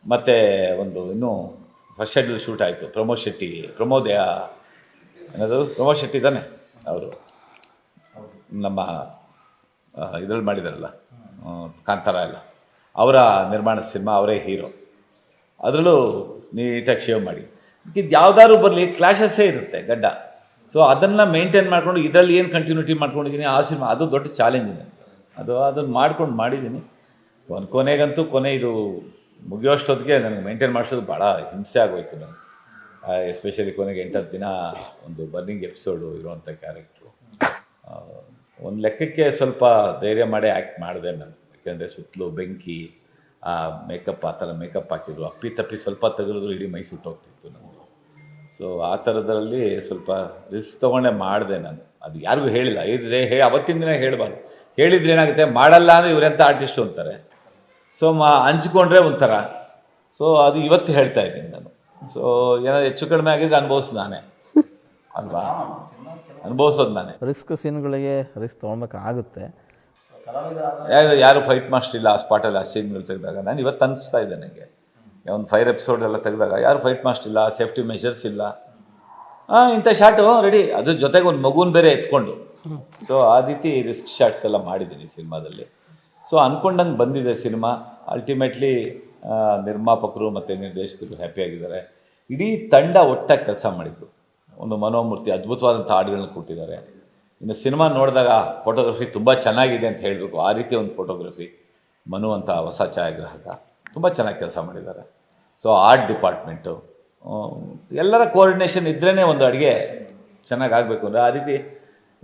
ಮತ್ತು ಒಂದು ಇನ್ನೂ ಫಸ್ಟ್ ಶೆಡ್ಯೂಲ್ ಶೂಟ್ ಆಯಿತು. ಪ್ರಮೋದ್ ಶೆಟ್ಟಿ ತಾನೆ ಅವರು ನಮ್ಮ ಇದರಲ್ಲಿ ಮಾಡಿದಾರಲ್ಲ ಕಾಂತಾರ ಎಲ್ಲ, ಅವರ ನಿರ್ಮಾಣದ ಸಿನಿಮಾ, ಅವರೇ ಹೀರೋ. ಅದರಲ್ಲೂ ನೀಟಾಗಿ ಶೇವ್ ಮಾಡಿ ಇದು ಯಾವ್ದಾದ್ರು ಬರಲಿ ಕ್ಲಾಶಸ್ಸೇ ಇರುತ್ತೆ ಗಡ್ಡ. ಸೊ ಅದನ್ನು ಮೇಂಟೈನ್ ಮಾಡಿಕೊಂಡು ಇದರಲ್ಲಿ ಏನು ಕಂಟಿನ್ಯೂಟಿ ಮಾಡ್ಕೊಂಡಿದ್ದೀನಿ ಆ ಸಿನಿಮಾ, ಅದು ದೊಡ್ಡ ಚಾಲೆಂಜ್ ಇದೆ. ಅದನ್ನು ಮಾಡ್ಕೊಂಡು ಮಾಡಿದ್ದೀನಿ. ಕೊನೆಗಂತೂ ಇದು ಮುಗಿಯೋಷ್ಟೊತ್ತಿಗೆ ನನಗೆ ಮೇಂಟೈನ್ ಮಾಡಿಸೋದು ಭಾಳ ಹಿಂಸೆ ಆಗೋಯ್ತು ನನಗೆ. ಎಸ್ಪೆಷಲಿ ಕೊನೆಗೆ 8 ದಿನ ಒಂದು ಬರ್ನಿಂಗ್ ಎಪಿಸೋಡು ಇರುವಂಥ ಕ್ಯಾರೆಕ್ಟ್ರು. ಒಂದು ಲೆಕ್ಕಕ್ಕೆ ಸ್ವಲ್ಪ ಧೈರ್ಯ ಮಾಡಿ ಆ್ಯಕ್ಟ್ ಮಾಡಿದೆ ನಾನು. ಯಾಕೆಂದರೆ ಸುತ್ತಲೂ ಬೆಂಕಿ, ಆ ಮೇಕಪ್, ಆ ಥರ ಮೇಕಪ್ ಹಾಕಿದ್ರು, ಅಪ್ಪಿ ಸ್ವಲ್ಪ ತೆಗೆದ್ರು ಇಡೀ ಮೈ ಸುಟ್ಟೋಗ್ತಿತ್ತು ನನಗೆ. ಸೊ ಆ ಥರದ್ರಲ್ಲಿ ಸ್ವಲ್ಪ ರಿಸ್ಕ್ ತೊಗೊಂಡೆ ಮಾಡಿದೆ ನಾನು. ಅದು ಯಾರಿಗೂ ಹೇಳಿಲ್ಲ. ಅವತ್ತಿನ ದಿನ ಹೇಳಬಾರ್ದು. ಹೇಳಿದ್ರೆ ಏನಾಗುತ್ತೆ, ಮಾಡಲ್ಲ ಅಂದರೆ ಇವರೆಂಥ ಆರ್ಟಿಸ್ಟು ಅಂತಾರೆ. ಸೊ ಹಂಚ್ಕೊಂಡ್ರೆ ಒಂಥರ. ಸೊ ಅದು ಇವತ್ತು ಹೇಳ್ತಾ ಇದ್ದೀನಿ ನಾನು. ಸೊ ಏನಾದ್ರು ಹೆಚ್ಚು ಕಡಿಮೆ ಆಗಿದ್ರೆ ಅನುಭವಿಸೋದು ನಾನೇ ಅಲ್ವಾ, ಅನುಭವಿಸೋದು ನಾನೇ. ರಿಸ್ಕ್ ಸೀನ್ಗಳಿಗೆ ರಿಸ್ಕ್ ತೊಗೊಳ್ಬೇಕಾಗುತ್ತೆ. ಯಾರು ಫೈಟ್ ಮಾಸ್ಟರ್ ಇಲ್ಲ ಆ ಸ್ಪಾಟಲ್ಲಿ. ಆ ಸೀನ್ಗಳು ತೆಗೆದಾಗ ನಾನು ಇವತ್ತು ಅನಿಸ್ತಾ ಇದೆ ನನಗೆ, ಒಂದು 5 ಎಪಿಸೋಡ್ ಎಲ್ಲ ತೆಗೆದಾಗ ಯಾರು ಫೈಟ್ ಮಾಸ್ಟರ್ ಇಲ್ಲ, ಸೇಫ್ಟಿ ಮೆಷರ್ಸ್ ಇಲ್ಲ. ಇಂಥ ಶಾಟು ರೆಡಿ, ಅದ್ರ ಜೊತೆಗೆ ಒಂದು ಮಗುನ ಬೇರೆ ಎತ್ಕೊಂಡು. ಸೊ ಆ ರೀತಿ ರಿಸ್ಕ್ ಶಾಟ್ಸ್ ಎಲ್ಲ ಮಾಡಿದ್ದೀನಿ ಸಿನಿಮಾದಲ್ಲಿ. ಸೊ ಅಂದ್ಕೊಂಡಂಗೆ ಬಂದಿದೆ ಸಿನಿಮಾ. ಅಲ್ಟಿಮೇಟ್ಲಿ ನಿರ್ಮಾಪಕರು ಮತ್ತು ನಿರ್ದೇಶಕರು ಹ್ಯಾಪಿಯಾಗಿದ್ದಾರೆ. ಇಡೀ ತಂಡ ಒಟ್ಟಾಗಿ ಕೆಲಸ ಮಾಡಿದ್ದು. ಒಂದು ಮನೋಮೂರ್ತಿ ಅದ್ಭುತವಾದಂಥ ಹಾಡುಗಳನ್ನ ಕೊಟ್ಟಿದ್ದಾರೆ. ಇನ್ನು ಸಿನಿಮಾ ನೋಡಿದಾಗ ಫೋಟೋಗ್ರಫಿ ತುಂಬ ಚೆನ್ನಾಗಿದೆ ಅಂತ ಹೇಳಬೇಕು. ಆ ರೀತಿ ಒಂದು ಫೋಟೋಗ್ರಫಿ. ಮನು ಅಂತ ಹೊಸ ಛಾಯಾಗ್ರಾಹಕ ತುಂಬ ಚೆನ್ನಾಗಿ ಕೆಲಸ ಮಾಡಿದ್ದಾರೆ. ಸೊ ಆರ್ಟ್ ಡಿಪಾರ್ಟ್ಮೆಂಟು ಎಲ್ಲರ ಕೋಆರ್ಡಿನೇಷನ್ ಇದ್ರೇ ಒಂದು ಅಡುಗೆ ಚೆನ್ನಾಗಿ ಆಗಬೇಕು ಅಂದರೆ ಆ ರೀತಿ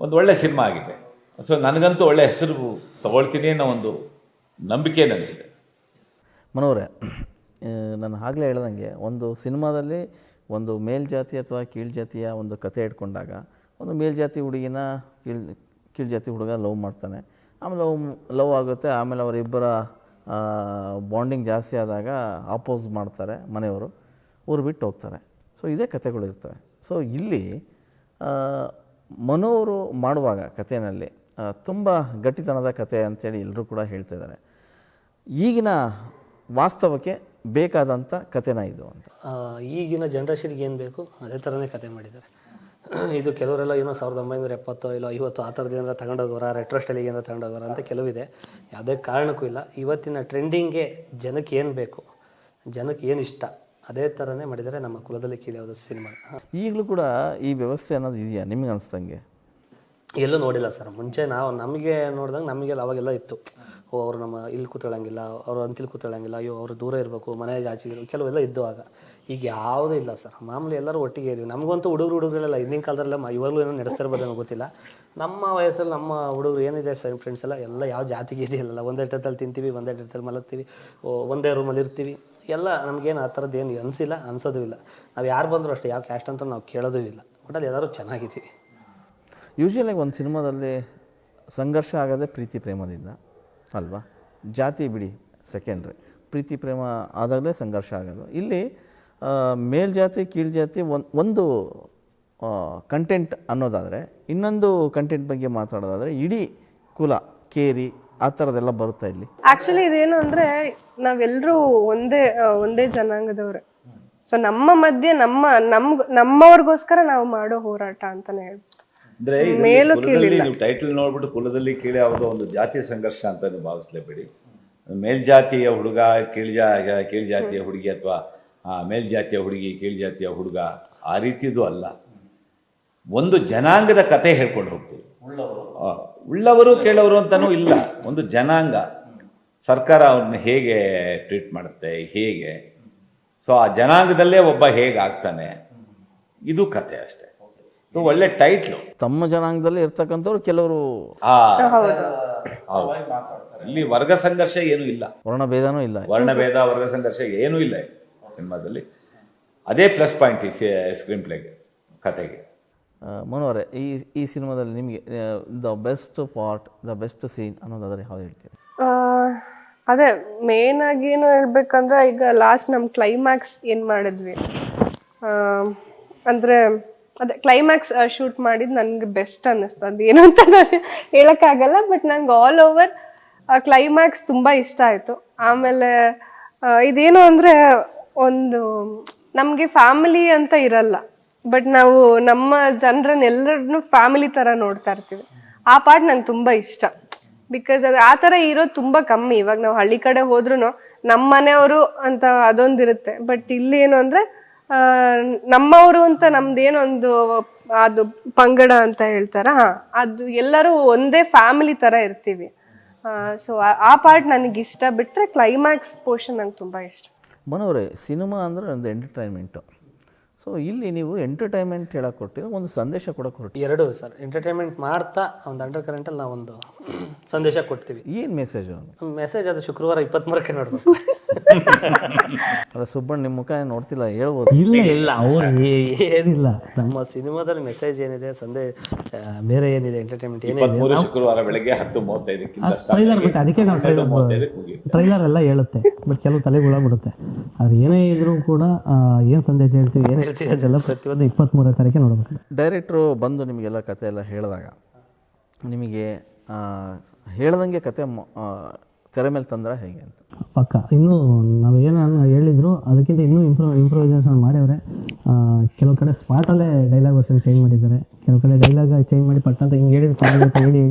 ಒಂದು ಒಳ್ಳೆ ಸಿನಿಮಾ ಆಗಿದೆ. ಸೊ ನನಗಂತೂ ಒಳ್ಳೆ ಹೆಸರು ತಗೊಳ್ತೀನಿ ಅನ್ನೋ ಒಂದು ನಂಬಿಕೆ ನನಗಿದೆ. ಮನೋರೇ, ನಾನು ಆಗಲೇ ಹೇಳ್ದಂಗೆ ಒಂದು ಸಿನಿಮಾದಲ್ಲಿ ಒಂದು ಮೇಲ್ಜಾತಿ ಅಥವಾ ಕೀಳ್ಜಾತಿಯ ಒಂದು ಕತೆ ಇಟ್ಕೊಂಡಾಗ ಒಂದು ಮೇಲ್ಜಾತಿ ಹುಡುಗಿನ ಕೀಳ್ಜಾತಿ ಹುಡುಗ ಲವ್ ಮಾಡ್ತಾನೆ. ಆಮೇಲೆ ಲವ್ ಆಗುತ್ತೆ. ಆಮೇಲೆ ಅವರಿಬ್ಬರ ಬಾಂಡಿಂಗ್ ಜಾಸ್ತಿ ಆದಾಗ ಆಪೋಸ್ ಮಾಡ್ತಾರೆ ಮನೆಯವರು, ಊರು ಬಿಟ್ಟು ಹೋಗ್ತಾರೆ. ಸೊ ಇದೇ ಕತೆಗಳು ಇರ್ತವೆ. ಸೊ ಇಲ್ಲಿ ಮನೋರು ಮಾಡುವಾಗ ಕಥೆಯಲ್ಲಿ ತುಂಬ ಗಟ್ಟಿತನದ ಕತೆ ಅಂತೇಳಿ ಎಲ್ಲರೂ ಕೂಡ ಹೇಳ್ತಿದ್ದಾರೆ. ಈಗಿನ ವಾಸ್ತವಕ್ಕೆ ಬೇಕಾದಂಥ ಕಥೆನ ಇದು ಅಂತ. ಈಗಿನ ಜನ್ರೇಷನ್ಗೆ ಏನು ಬೇಕು ಅದೇ ಥರನೇ ಕತೆ ಮಾಡಿದ್ದಾರೆ. ಇದು ಕೆಲವರೆಲ್ಲ ಏನೋ 1970 ಇಲ್ಲ 50 ಆ ಥರದ್ದು ಏನಾರ ತಗೊಂಡೋಗೋರ, ರೆಟ್ರೋ ಸ್ಟೈಲಿಗೆ ಏನಾರ ತಗೊಂಡೋಗೋರ ಅಂತ ಕೆಲವಿದೆ. ಯಾವುದೇ ಕಾರಣಕ್ಕೂ ಇಲ್ಲ. ಇವತ್ತಿನ ಟ್ರೆಂಡಿಂಗ್ಗೆ ಜನಕ್ಕೆ ಏನು ಬೇಕು, ಜನಕ್ಕೆ ಏನು ಇಷ್ಟ ಅದೇ ಥರನೇ ಮಾಡಿದ್ದಾರೆ ನಮ್ಮ ಕುಲದಲ್ಲಿ ಕೀಳ್ಯಾವುದು ಸಿನಿಮಾ. ಈಗಲೂ ಕೂಡ ಈ ವ್ಯವಸ್ಥೆ ಅನ್ನೋದು ಇದೆಯಾ ನಿಮಗೆ ಅನಿಸ್ದಂಗೆ? ಎಲ್ಲೂ ನೋಡಿಲ್ಲ ಸರ್. ಮುಂಚೆ ನಮಗೆ ನೋಡಿದಂಗೆ ನಮಗೆಲ್ಲ ಅವಾಗೆಲ್ಲ ಇತ್ತು. ಅವರು ನಮ್ಮ ಇಲ್ಲಿ ಕೂತ್ಕೊಳ್ಳಂಗಿಲ್ಲ, ಅವರು ಅಂತಿಲ್ಲಿ ಕೂತ್ಕೊಳ್ಳಂಗಿಲ್ಲ, ಅಯ್ಯೋ ಅವರು ದೂರ ಇರಬೇಕು, ಮನೆಗೆ ಆಚೆಗೆ ಕೆಲವೆಲ್ಲ ಇದ್ದು ಆಗ. ಈಗ ಯಾವುದೂ ಇಲ್ಲ ಸರ್. ಮಾಮೂಲಿ ಎಲ್ಲರೂ ಒಟ್ಟಿಗೆ ಇದ್ವಿ. ನಮಗಂತೂ ಹುಡುಗರುಗಳೆಲ್ಲ ಹಿಂದಿನ ಕಾಲದಲ್ಲೆಲ್ಲ ಇವಾಗಲೂ ಏನೋ ನಡೆಸ್ತಿರ್ಬೋದು ಗೊತ್ತಿಲ್ಲ. ನಮ್ಮ ವಯಸ್ಸಲ್ಲಿ ನಮ್ಮ ಹುಡುಗರು ಏನಿದೆ ಫ್ರೆಂಡ್ಸ್ ಎಲ್ಲ ಯಾವ ಜಾತಿಗೆ ಇದೆಯಲ್ಲ, ಒಂದೇ ಟತ್ತಲ್ಲಿ ತಿಂತೀವಿ, ಒಂದೇ ಟತ್ತಲ್ಲಿ ಮಲಗ್ತೀವಿ, ಒಂದೇ ರೂಮಲ್ಲಿ ಇರ್ತೀವಿ ಎಲ್ಲ. ನಮಗೇನು ಆ ಥರದ್ದು ಏನು ಅನಿಸಿಲ್ಲ, ಅನ್ಸೋದು ಇಲ್ಲ. ನಾವು ಯಾರು ಬಂದರೂ ಅಷ್ಟೇ, ಯಾವ ಕ್ಯಾಸ್ಟ್ ಅಂತ ನಾವು ಕೇಳೋದು ಇಲ್ಲ. ಒಟ್ಟಲ್ಲಿ ಎಲ್ಲರೂ ಚೆನ್ನಾಗಿದ್ದೀವಿ. ಯೂಶ್ವಲಾಗಿ ಒಂದು ಸಿನಿಮಾದಲ್ಲಿ ಸಂಘರ್ಷ ಆಗೋದೇ ಪ್ರೀತಿ ಪ್ರೇಮದಿಂದ ಅಲ್ವಾ? ಜಾತಿ ಬಿಡಿ ಸೆಕೆಂಡ್ರಿ, ಪ್ರೀತಿ ಪ್ರೇಮ ಆದಾಗಲೇ ಸಂಘರ್ಷ ಆಗೋದು. ಇಲ್ಲಿ ಮೇಲ್ಜಾತಿ ಕೀಳ್ಜಾತಿ ಒಂದು ಕಂಟೆಂಟ್ ಅನ್ನೋದಾದರೆ, ಇನ್ನೊಂದು ಕಂಟೆಂಟ್ ಬಗ್ಗೆ ಮಾತಾಡೋದಾದರೆ ಇಡೀ ಕುಲ ಕೇರಿ ಆ ಥರದ್ದೆಲ್ಲ ಬರುತ್ತಾ ಇಲ್ಲಿ? ಆಕ್ಚುಲಿ ಇದೇನು ಅಂದ್ರೆ ನಾವೆಲ್ಲರೂ ಒಂದೇ ಜನಾಂಗದವ್ರೆ. ಸೊ ನಮ್ಮ ಮಧ್ಯೆ ನಮ್ಮವ್ರಿಗೋಸ್ಕರ ನಾವು ಮಾಡೋ ಹೋರಾಟ ಅಂತಾನೆ ಹೇಳ್ಬೋದು. ಅಂದ್ರೆ ಕುಲದಲ್ಲಿ ನೀವು ಟೈಟಲ್ ನೋಡ್ಬಿಟ್ಟು ಕುಲದಲ್ಲಿ ಕೀಳಿ ಯಾವುದೋ ಒಂದು ಜಾತಿಯ ಸಂಘರ್ಷ ಅಂತ ಭಾವಿಸ್ಲೇಬೇಡಿ. ಮೇಲ್ಜಾತಿಯ ಹುಡುಗ ಕೀಳ್ಜಾತಿಯ ಹುಡುಗಿ, ಅಥವಾ ಮೇಲ್ಜಾತಿಯ ಹುಡುಗಿ ಕೀಳ್ಜಾತಿಯ ಹುಡುಗ, ಆ ರೀತಿಯದು ಅಲ್ಲ. ಒಂದು ಜನಾಂಗದ ಕತೆ ಹೇಳ್ಕೊಂಡು ಹೋಗ್ತೀವಿ. ಉಳ್ಳವರು ಕೇಳವರು ಅಂತಾನೂ ಇಲ್ಲ, ಒಂದು ಜನಾಂಗ. ಸರ್ಕಾರ ಅವ್ರನ್ನ ಹೇಗೆ ಟ್ರೀಟ್ ಮಾಡುತ್ತೆ, ಹೇಗೆ, ಸೊ ಆ ಜನಾಂಗದಲ್ಲೇ ಒಬ್ಬ ಹೇಗೆ ಆಗ್ತಾನೆ, ಇದು ಕತೆ ಅಷ್ಟೇ. ಒಳ್ಳೆ ಟೈಟ್ಲು. ತಮ್ಮ ಜನಾಂಗದಲ್ಲೇ ಇರ್ತಕ್ಕಂಥವ್ರು ಕೆಲವರು, ಇಲ್ಲಿ ವರ್ಗ ಸಂಘರ್ಷ ಏನೂ ಇಲ್ಲ, ವರ್ಣಭೇದನೂ ಇಲ್ಲ, ವರ್ಗ ಸಂಘರ್ಷ ಏನೂ ಇಲ್ಲ ಸಿನಿಮಾದಲ್ಲಿ. ಅದೇ ಪ್ಲಸ್ ಪಾಯಿಂಟ್ ಈ ಸ್ಕ್ರೀನ್ ಪ್ಲೇಗೆ, ಕತೆಗೆ. ಮನೋಹರೇ, ಈ ಸಿನಿಮಾದಲ್ಲಿ ನಿಮಗೆ the best part, the best scene ಅನ್ನೋದಾದ್ರೆ ಯಾವ್ದು ಹೇಳ್ತೀರಿ? ಅದೇ ಮೇನ್ ಆಗಿ ಏನು ಹೇಳ್ಬೇಕಂದ್ರೆ, ಈಗ ಲಾಸ್ಟ್ ನಮ್ಮ ಕ್ಲೈಮ್ಯಾಕ್ಸ್ ಏನು ಮಾಡಿದ್ವಿ ಅಂದರೆ, ಅದೇ ಕ್ಲೈಮ್ಯಾಕ್ಸ್ ಶೂಟ್ ಮಾಡಿದ್ದು ನನಗೆ ಬೆಸ್ಟ್ ಅನ್ನಿಸ್ತು. ಅದೇನು ಅಂತ ನಾನು ಹೇಳೋಕ್ಕಾಗಲ್ಲ, ಬಟ್ ನಂಗೆ ಆಲ್ ಓವರ್ ಕ್ಲೈಮ್ಯಾಕ್ಸ್ ತುಂಬ ಇಷ್ಟ ಆಯಿತು. ಆಮೇಲೆ ಇದೇನು ಅಂದರೆ, ಒಂದು ನಮಗೆ ಫ್ಯಾಮಿಲಿ ಅಂತ ಇರಲ್ಲ, ಬಟ್ ನಾವು ನಮ್ಮ ಜನರನ್ನೆಲ್ಲರನ್ನು ಫ್ಯಾಮಿಲಿ ಥರ ನೋಡ್ತಾ ಇರ್ತೀವಿ. ಆ ಪಾರ್ಟ್ ನಂಗೆ ತುಂಬ ಇಷ್ಟ. ಬಿಕಾಸ್ ಅದು ಆ ಥರ ಇರೋದು ತುಂಬ ಕಮ್ಮಿ. ಇವಾಗ ನಾವು ಹಳ್ಳಿ ಕಡೆ ಹೋದ್ರೂ ನಮ್ಮ ಮನೆಯವರು ಅಂತ ಅದೊಂದಿರುತ್ತೆ, ಬಟ್ ಇಲ್ಲಿ ಏನು ಅಂದರೆ ನಮ್ಮವರು ಅಂತ ನಮ್ದೇನೊಂದು ಅದು ಪಂಗಡ ಅಂತ ಹೇಳ್ತಾರ, ಅದು ಎಲ್ಲರೂ ಒಂದೇ ಫ್ಯಾಮಿಲಿ ಥರ ಇರ್ತೀವಿ. ಸೊ ಆ ಪಾರ್ಟ್ ನನಗಿಷ್ಟ. ಬಿಟ್ಟರೆ ಕ್ಲೈಮ್ಯಾಕ್ಸ್ ಪೋರ್ಷನ್ ನಂಗೆ ತುಂಬ ಇಷ್ಟ. ಮನೋಹರೇ, ಸಿನಿಮಾ ಅಂದರೆ ಒಂದು ಎಂಟರ್ಟೈನ್ಮೆಂಟು. ಸೊ ಇಲ್ಲಿ ನೀವು ಎಂಟರ್ಟೈನ್ಮೆಂಟ್ ಹೇಳಕ್ಕೆ ಕೊಟ್ಟಿರೋ ಒಂದು ಸಂದೇಶ ಕೊಡೋಕೆ ಹೊರಟಿ. ಎರಡು ಸರ್, ಎಂಟರ್ಟೈನ್ಮೆಂಟ್ ಮಾಡ್ತಾ ಒಂದು ಅಂಡರ್ ಕರೆಂಟಲ್ಲಿ ನಾವೊಂದು ಸಂದೇಶ ಕೊಡ್ತೀವಿ. ಏನು ಮೆಸೇಜು? ಮೆಸೇಜ್ ಅದು ಶುಕ್ರವಾರ 23ಕ್ಕೆ ನೋಡ್ಬೇಕು. ಅಲ್ಲ ಸುಬ್ಬಣ್ಣ, ನಿಮ್ಮ ಮುಖ ನೋಡ್ತಿಲ್ಲ, ಹೇಳ್ಬೋದು. ಇಲ್ಲ ಅವ್ರು ಏನಿಲ್ಲ, ನಮ್ಮ ಸಿನಿಮಾದಲ್ಲಿ ಮೆಸೇಜ್ ಏನಿದೆ, ಬೇರೆ ಏನಿದೆ, ಎಂಟರ್ಟೈನ್ಮೆಂಟ್ ಏನಿದೆ. ಶುಕ್ರವಾರ ಬೆಳಗ್ಗೆ 10:35 ಅದಕ್ಕೆ ನಾವು ಟ್ರೈಲರ್ ಎಲ್ಲ ಹೇಳುತ್ತೆ, ಬಟ್ ಕೆಲವು ತಲೆಗೊಳಗ್ಬಿಡುತ್ತೆ. ಅದು ಏನೇ ಇದ್ರೂ ಕೂಡ ಏನು ಸಂದೇಶ ಹೇಳ್ತೀವಿ, ಏನು ಹೇಳ್ತೀವಿ ಅದೆಲ್ಲ ಪ್ರತಿಯೊಂದು 23ನೇ ತಾರೀಕೆ ನೋಡ್ಬೇಕು. ಡೈರೆಕ್ಟ್ರು ಬಂದು ನಿಮಗೆಲ್ಲ ಕತೆ ಎಲ್ಲ ಹೇಳಿದಾಗ ನಿಮಗೆ ಹೇಳ್ದಂಗೆ ಕತೆ ತೆರೆ ಮೇಲೆ ತಂದ್ರೆ ಹೇಗೆ ಅಂತ? ಪಕ್ಕ ಇನ್ನೂ ನಾವು ಏನು ಹೇಳಿದ್ರು ಅದಕ್ಕಿಂತ ಇನ್ನೂ ಇಂಪ್ರೂವೈಸೇಷನ್ ಮಾಡ್ಯವ್ರೆ. ಕೆಲವು ಕಡೆ ಸ್ಪಾಟಲ್ಲೇ ಡೈಲಾಗ್ ವರ್ಷನ್ ಚೇಂಜ್ ಮಾಡಿದ್ದಾರೆ, ಕೆಲವು ಕಡೆ ಡೈಲಾಗ್ ಚೇಂಜ್ ಮಾಡಿ ಪಟ್ಟಂತ ಹಿಂಗೆ ಹೇಳಿ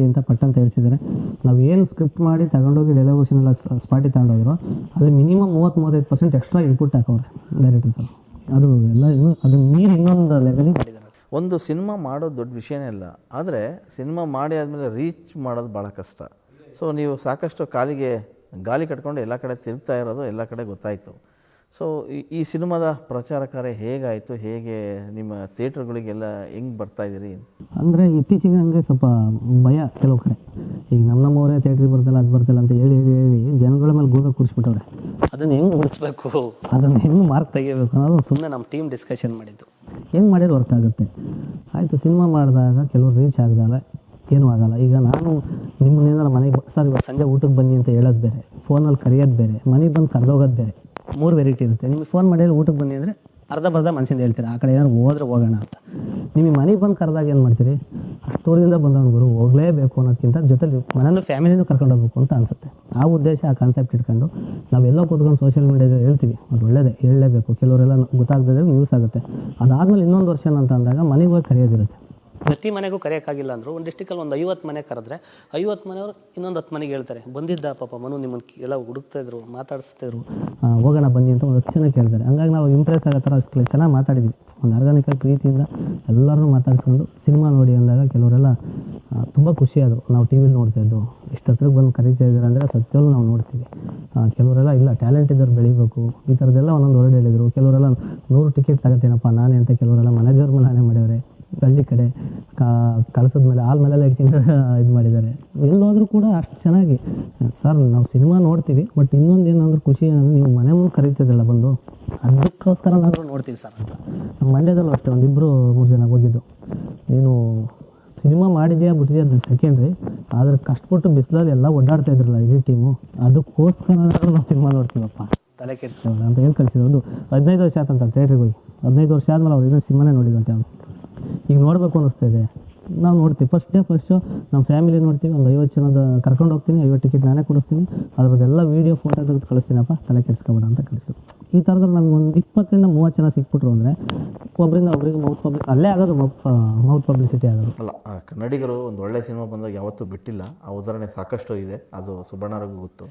ಅಂತ ಪಟ್ಟಂತ ಹೇಳ್ತಿದ್ದಾರೆ. ನಾವು ಏನು ಸ್ಕ್ರಿಪ್ಟ್ ಮಾಡಿ ತಗೊಂಡೋಗಿ ಡೈಲಾಗ್ ವರ್ಷನ್ ಎಲ್ಲ ಸ್ಪಾಟಿಗೆ ತಗೊಂಡೋದ್ರು, ಅಲ್ಲಿ ಮಿನಿಮಮ್ 30-35% ಎಕ್ಸ್ಟ್ರಾ ಇನ್ಪುಟ್ ಹಾಕವ್ರೆ ಡೈರೆಕ್ಟರ್ ಸರ್. ಅದು ಎಲ್ಲ ಅದು ನೀರು ಇನ್ನೊಂದು ಲೆವೆಲಿಗೆ ಮಾಡಿದ್ದಾರೆ. ಒಂದು ಸಿನಿಮಾ ಮಾಡೋದು ದೊಡ್ಡ ವಿಷಯನೇ ಇಲ್ಲ, ಆದರೆ ಸಿನಿಮಾ ಮಾಡಿ ಆದಮೇಲೆ ರೀಚ್ ಮಾಡೋದು ಭಾಳ ಕಷ್ಟ. ಸೊ ನೀವು ಸಾಕಷ್ಟು ಕಾಲಿಗೆ ಗಾಲಿ ಕಟ್ಕೊಂಡು ಎಲ್ಲ ಕಡೆ ತಿರುಗ್ತಾ ಇರೋದು ಎಲ್ಲ ಕಡೆ ಗೊತ್ತಾಯಿತು. ಸೊ ಈ ಸಿನಿಮಾದ ಪ್ರಚಾರ ಕಾರ್ಯ ಹೇಗಾಯಿತು, ಹೇಗೆ ನಿಮ್ಮ ಥಿಯೇಟ್ರ್ಗಳಿಗೆಲ್ಲ ಹೆಂಗೆ ಬರ್ತಾಯಿದ್ದೀರಿ? ಅಂದರೆ ಇತ್ತೀಚೆಗೆ ಹಂಗೆ ಸ್ವಲ್ಪ ಭಯ ಕೆಲವು ಕಡೆ. ಈಗ ನಮ್ಮವರೇ ಥಿಯೇಟ್ರಿಗೆ ಬರ್ತಿಲ್ಲ, ಅದು ಬರ್ತಿಲ್ಲ ಅಂತ ಹೇಳಿ ಜನಗಳ ಮೇಲೆ ಗೂಡ ಕೂರಿಸ್ಬಿಟ್ಟವ್ರೆ. ಅದನ್ನು ಹೆಂಗೆ ಉಳಿಸ್ಬೇಕು, ಅದನ್ನು ಹೆಂಗೆ ಮಾರ್ಕ್ ತೆಗಿಬೇಕು ಅನ್ನೋದು ಸುಮ್ಮನೆ ನಮ್ಮ ಟೀಮ್ ಡಿಸ್ಕಷನ್ ಮಾಡಿದ್ದು. ಹೆಂಗೆ ಮಾಡಿದ್ರೆ ವರ್ಕ್ ಆಗುತ್ತೆ. ಆಯಿತು, ಸಿನಿಮಾ ಮಾಡಿದಾಗ ಕೆಲವರು ರೀಚ್ ಆಗದಲ್ಲ ಏನೂ ಆಗಲ್ಲ. ಈಗ ನಾನು ನಿಮ್ಮನ್ನೇನಾರ ಮನೆಗೆ ಸರ್ ಇವಾಗ ಸಂಜೆ ಊಟಕ್ಕೆ ಬನ್ನಿ ಅಂತ ಹೇಳೋದು ಬೇರೆ, ಫೋನಲ್ಲಿ ಕರೆಯೋದು ಬೇರೆ, ಮನೆಗೆ ಬಂದು ಕರೆದೋಗೋದು ಬೇರೆ, 3 ವೆರೈಟಿ ಇರುತ್ತೆ. ನಿಮಗೆ ಫೋನ್ ಮಾಡಿ ಊಟಕ್ಕೆ ಬನ್ನಿ ಅಂದರೆ ಅರ್ಧ ಮನಸ್ಸಿಂದ ಹೇಳ್ತೀರಾ, ಆ ಕಡೆ ಏನಾದ್ರು ಹೋದ್ರೆ ಹೋಗೋಣ ಅಂತ. ನಿಮಗೆ ಮನೆಗೆ ಬಂದು ಕರೆದಾಗ ಏನು ಮಾಡ್ತೀರಿ, ಅಷ್ಟು ದೂರದಿಂದ ಬಂದವನು ಗುರು ಹೋಗಲೇಬೇಕು ಅನ್ನೋದಕ್ಕಿಂತ ಜೊತೆಲಿ ಮನೇಲಿ ಫ್ಯಾಮಿಲಿನೂ ಕರ್ಕೊಂಡು ಹೋಗ್ಬೇಕು ಅಂತ ಅನಿಸುತ್ತೆ. ಆ ಉದ್ದೇಶ, ಆ ಕಾನ್ಸೆಪ್ಟ್ ಇಟ್ಕೊಂಡು ನಾವೆಲ್ಲ ಕೂತ್ಕೊಂಡು ಸೋಷಿಯಲ್ ಮೀಡಿಯಾದಲ್ಲಿ ಹೇಳ್ತೀವಿ, ಅದು ಒಳ್ಳೆಯದೇ, ಹೇಳಲೇಬೇಕು. ಕೆಲವರೆಲ್ಲ ಗೊತ್ತಾಗದೇ ನ್ಯೂಸ್ ಆಗುತ್ತೆ. ಅದಾದಮೇಲೆ ಇನ್ನೊಂದು ವರ್ಷ ಅಂತ ಅಂದಾಗ ಮನೆಗೆ ಹೋಗಿ ಕರೆಯೋದಿರುತ್ತೆ. ಪ್ರತಿ ಮನೆಗೂ ಕರೆಯೋಕ್ಕಾಗಿಲ್ಲ ಅಂದರು ಒಂದು ಡಿಸ್ಟಿಕಲ್ಲಿ ಒಂದು 50 ಮನೆ ಕರೆದ್ರೆ 50 ಮನೆಯವರು ಇನ್ನೊಂದು 10 ಮನೆಗೆ ಹೇಳ್ತಾರೆ, ಬಂದಿದ್ದ ಪಾಪ ಮನು ನಿಮ್ಮನ್ನು ಎಲ್ಲ ಹುಡುಕ್ತಾಯಿದ್ರು, ಮಾತಾಡಿಸ್ತಾಯಿದ್ರು, ಹೋಗೋಣ ಬನ್ನಿ ಅಂತ ಒಂದು 10 ಜನ ಕೇಳ್ತಾರೆ. ಹಂಗಾಗಿ ನಾವು ಇಂಪ್ರೆಸ್ ಆಗೋ ಥರ ಅಷ್ಟು ಚೆನ್ನಾಗಿ ಮಾತಾಡಿದ್ವಿ. ಒಂದು ಆರ್ಗಾನಿಕಾಗಿ ಪ್ರೀತಿಯಿಂದ ಎಲ್ಲರನ್ನೂ ಮಾತಾಡಿಸ್ಕೊಂಡು ಸಿನಿಮಾ ನೋಡಿ ಅಂದಾಗ ಕೆಲವರೆಲ್ಲ ತುಂಬ ಖುಷಿಯಾದರು. ನಾವು ಟಿ ವಿಲಿ ನೋಡ್ತಾಯಿದ್ದು, ಇಷ್ಟು ಹತ್ರಕ್ಕೆ ಬಂದು ಕರೀತಾ ಇದ್ದಾರೆ ಅಂದರೆ ಸತ್ಯಲ್ಲೂ ನಾವು ನೋಡ್ತೀವಿ. ಕೆಲವರೆಲ್ಲ ಇಲ್ಲ ಟ್ಯಾಲೆಂಟ್ ಇದ್ದವ್ರು ಬೆಳಿಬೇಕು ಈ ಥರದ್ದೆಲ್ಲ ಒಂದೊಂದು ವರ್ಡ್ ಹೇಳಿದರು. ಕೆಲವರೆಲ್ಲ 100 ಟಿಕೆಟ್ ತಗೋತೀನಪ್ಪ ನಾನೇ ಅಂತ, ಕೆಲವರೆಲ್ಲ ಮನೆ ದೇವ್ರ ಮೇಲೆ ನಾನೇ ಮಾಡ್ಯವ್ರೆ. ಹಳ್ಳಿ ಕಡೆ ಕಳ್ಸದ ಮೇಲೆ ಹಾಲ್ ಮೇಲೆಲ್ಲ ಇಟ್ಕೊಂಡು ಇದು ಮಾಡಿದ್ದಾರೆ. ಎಲ್ಲೋದ್ರೂ ಕೂಡ ಅಷ್ಟು ಚೆನ್ನಾಗಿ ಸರ್ ನಾವು ಸಿನಿಮಾ ನೋಡ್ತೀವಿ, ಬಟ್ ಇನ್ನೊಂದು ಏನಂದ್ರೆ ಖುಷಿ ಏನಂದ್ರೆ ನೀವು ಮನೆ ಮುಂದೆ ಕರೀತಿದ್ದಲ್ಲ ಬಂದು, ಅದಕ್ಕೋಸ್ಕರ ನಾವು ನೋಡ್ತೀವಿ ಸರ್ ಅಂತ. ನಮ್ಮ ಮಂಡ್ಯದಲ್ಲೂ ಅಷ್ಟೇ 1-2-3 ಜನ ಹೋಗಿದ್ದು. ನೀನು ಸಿನಿಮಾ ಮಾಡಿದ್ಯಾ ಬಿಟ್ಟಿದ್ಯಾ ಅದು ಸೆಕೆಂಡ್ರಿ, ಆದರೆ ಕಷ್ಟಪಟ್ಟು ಬಿಸಿಲಲ್ಲಿ ಎಲ್ಲ ಓಡಾಡ್ತಾ ಇದ್ರಲ್ಲ ಇಡೀ ಟೀಮು, ಅದಕ್ಕೋಸ್ಕರ ನಾವು ಸಿನಿಮಾ ನೋಡ್ತೀವಪ್ಪ, ತಲೆ ಕೆಡಿಸ್ಕೊಳ್ಳೋಣ ಅಂತ ಹೇಳಿ ಕಳಿಸಿದ್ರು. ಒಂದು 15 ವರ್ಷ ಆಯ್ತಂತ ಥಿಯೇಟ್ರಿಗೆ ಹೋಗಿ. 15 ವರ್ಷ ಆದಮೇಲೆ ಅವ್ರು ಇನ್ನೂ ಸಿನಿಮಾನೇ ನೋಡಿದಂತೆ. ಅವ್ರು ಈಗ ನೋಡಬೇಕು ಅನ್ನಿಸ್ತಾ ಇದೆ. ನಾವು ನೋಡ್ತೀವಿ ಫಸ್ಟು ನಮ್ಮ ಫ್ಯಾಮಿಲಿ ನೋಡ್ತೀವಿ. ಒಂದು 50 ಜನದ ಕರ್ಕೊಂಡು ಹೋಗ್ತೀನಿ, 50 ಟಿಕೆಟ್ ನಾನೇ ಕೊಡಿಸ್ತೀನಿ, ಅದ್ರದ್ದೆಲ್ಲ ವೀಡಿಯೋ ಫೋಟೋ ತೆಗೆದು ಕಳಿಸ್ತೀನಪ್ಪ, ತಲೆ ಕೆಡಿಸ್ಕೊಬೇಡ ಅಂತ ಕಳಿಸಿದ್ರು. ಈ ಥರದಲ್ಲಿ ನಮ್ಗೆ ಒಂದು 20-30 ಜನ ಸಿಕ್ಬಿಟ್ರು ಅಂದರೆ ಒಬ್ಬರಿಂದ ಒಬ್ಬರಿಗೆ ಮೌತ್ ಪಬ್ಲಿಕ್ ಅಲ್ಲೇ ಆಗೋದು, ಮೌತ್ ಪಬ್ಲಿಸಿಟಿ ಆಗೋದು. ಅಲ್ಲ, ಕನ್ನಡಿಗರು ಒಂದು ಒಳ್ಳೆ ಸಿನಿಮಾ ಬಂದಾಗ ಯಾವತ್ತೂ ಬಿಟ್ಟಿಲ್ಲ. ಆ ಉದಾಹರಣೆ ಸಾಕಷ್ಟು ಇದೆ, ಅದು ಸುಬ್ಬಣ್ಣರಿಗೂ ಗೊತ್ತು.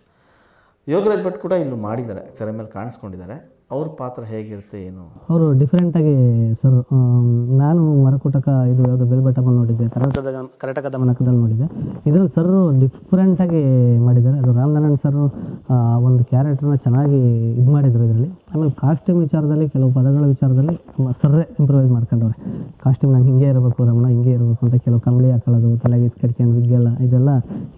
ಯೋಗರಾಜ್ ಭಟ್ ಕೂಡ ಇಲ್ಲೂ ಮಾಡಿದ್ದಾರೆ, ತೆರೆ ಮೇಲೆ ಕಾಣಿಸ್ಕೊಂಡಿದ್ದಾರೆ. ಅವ್ರ ಪಾತ್ರ ಹೇಗಿರುತ್ತೆ ಏನು? ಅವರು ಡಿಫ್ರೆಂಟಾಗಿ ಸರ್, ನಾನು ಮರಕುಟಕ ಇದು ಯಾವುದೋ ಬೆಲ್ಬೆಟ್ಟಮ್ಮಲ್ಲಿ ನೋಡಿದ್ದೆ, ಕರ್ನಾಟಕದ ಮನಕದಲ್ಲಿ ನೋಡಿದ್ದೆ. ಇದರಲ್ಲಿ ಸರ್ ಡಿಫ್ರೆಂಟಾಗಿ ಮಾಡಿದ್ದಾರೆ. ಅದು ರಾಮನಾರಾಯಣ್ ಸರ್ ಒಂದು ಕ್ಯಾರೆಕ್ಟರ್ನ ಚೆನ್ನಾಗಿ ಇದು ಮಾಡಿದ್ರು ಇದರಲ್ಲಿ. ಆಮೇಲೆ ಕಾಸ್ಟ್ಯೂಮ್ ವಿಚಾರದಲ್ಲಿ ಕೆಲವು ಪದಗಳ ವಿಚಾರದಲ್ಲಿ ಸರ್ರೇ ಇಂಪ್ರೂವೈಸ್ ಮಾಡ್ಕೊಂಡವ್ರೆ. ಕಾಸ್ಟ್ಯೂಮ್ ನಂಗೆ ಹಿಂಗೆ ಇರಬೇಕು ರಮಣ, ಹಿಂಗೆ ಇರಬೇಕು ಅಂತ ಕೆಲವು ಕಂಬಳಿ ಹಾಕೊಳ್ಳೋದು, ತಲೆಗೆ ಕಟ್ಕೊಂಡು ವಿಗ್ಗೆಲ್ಲ ಇದೆಲ್ಲ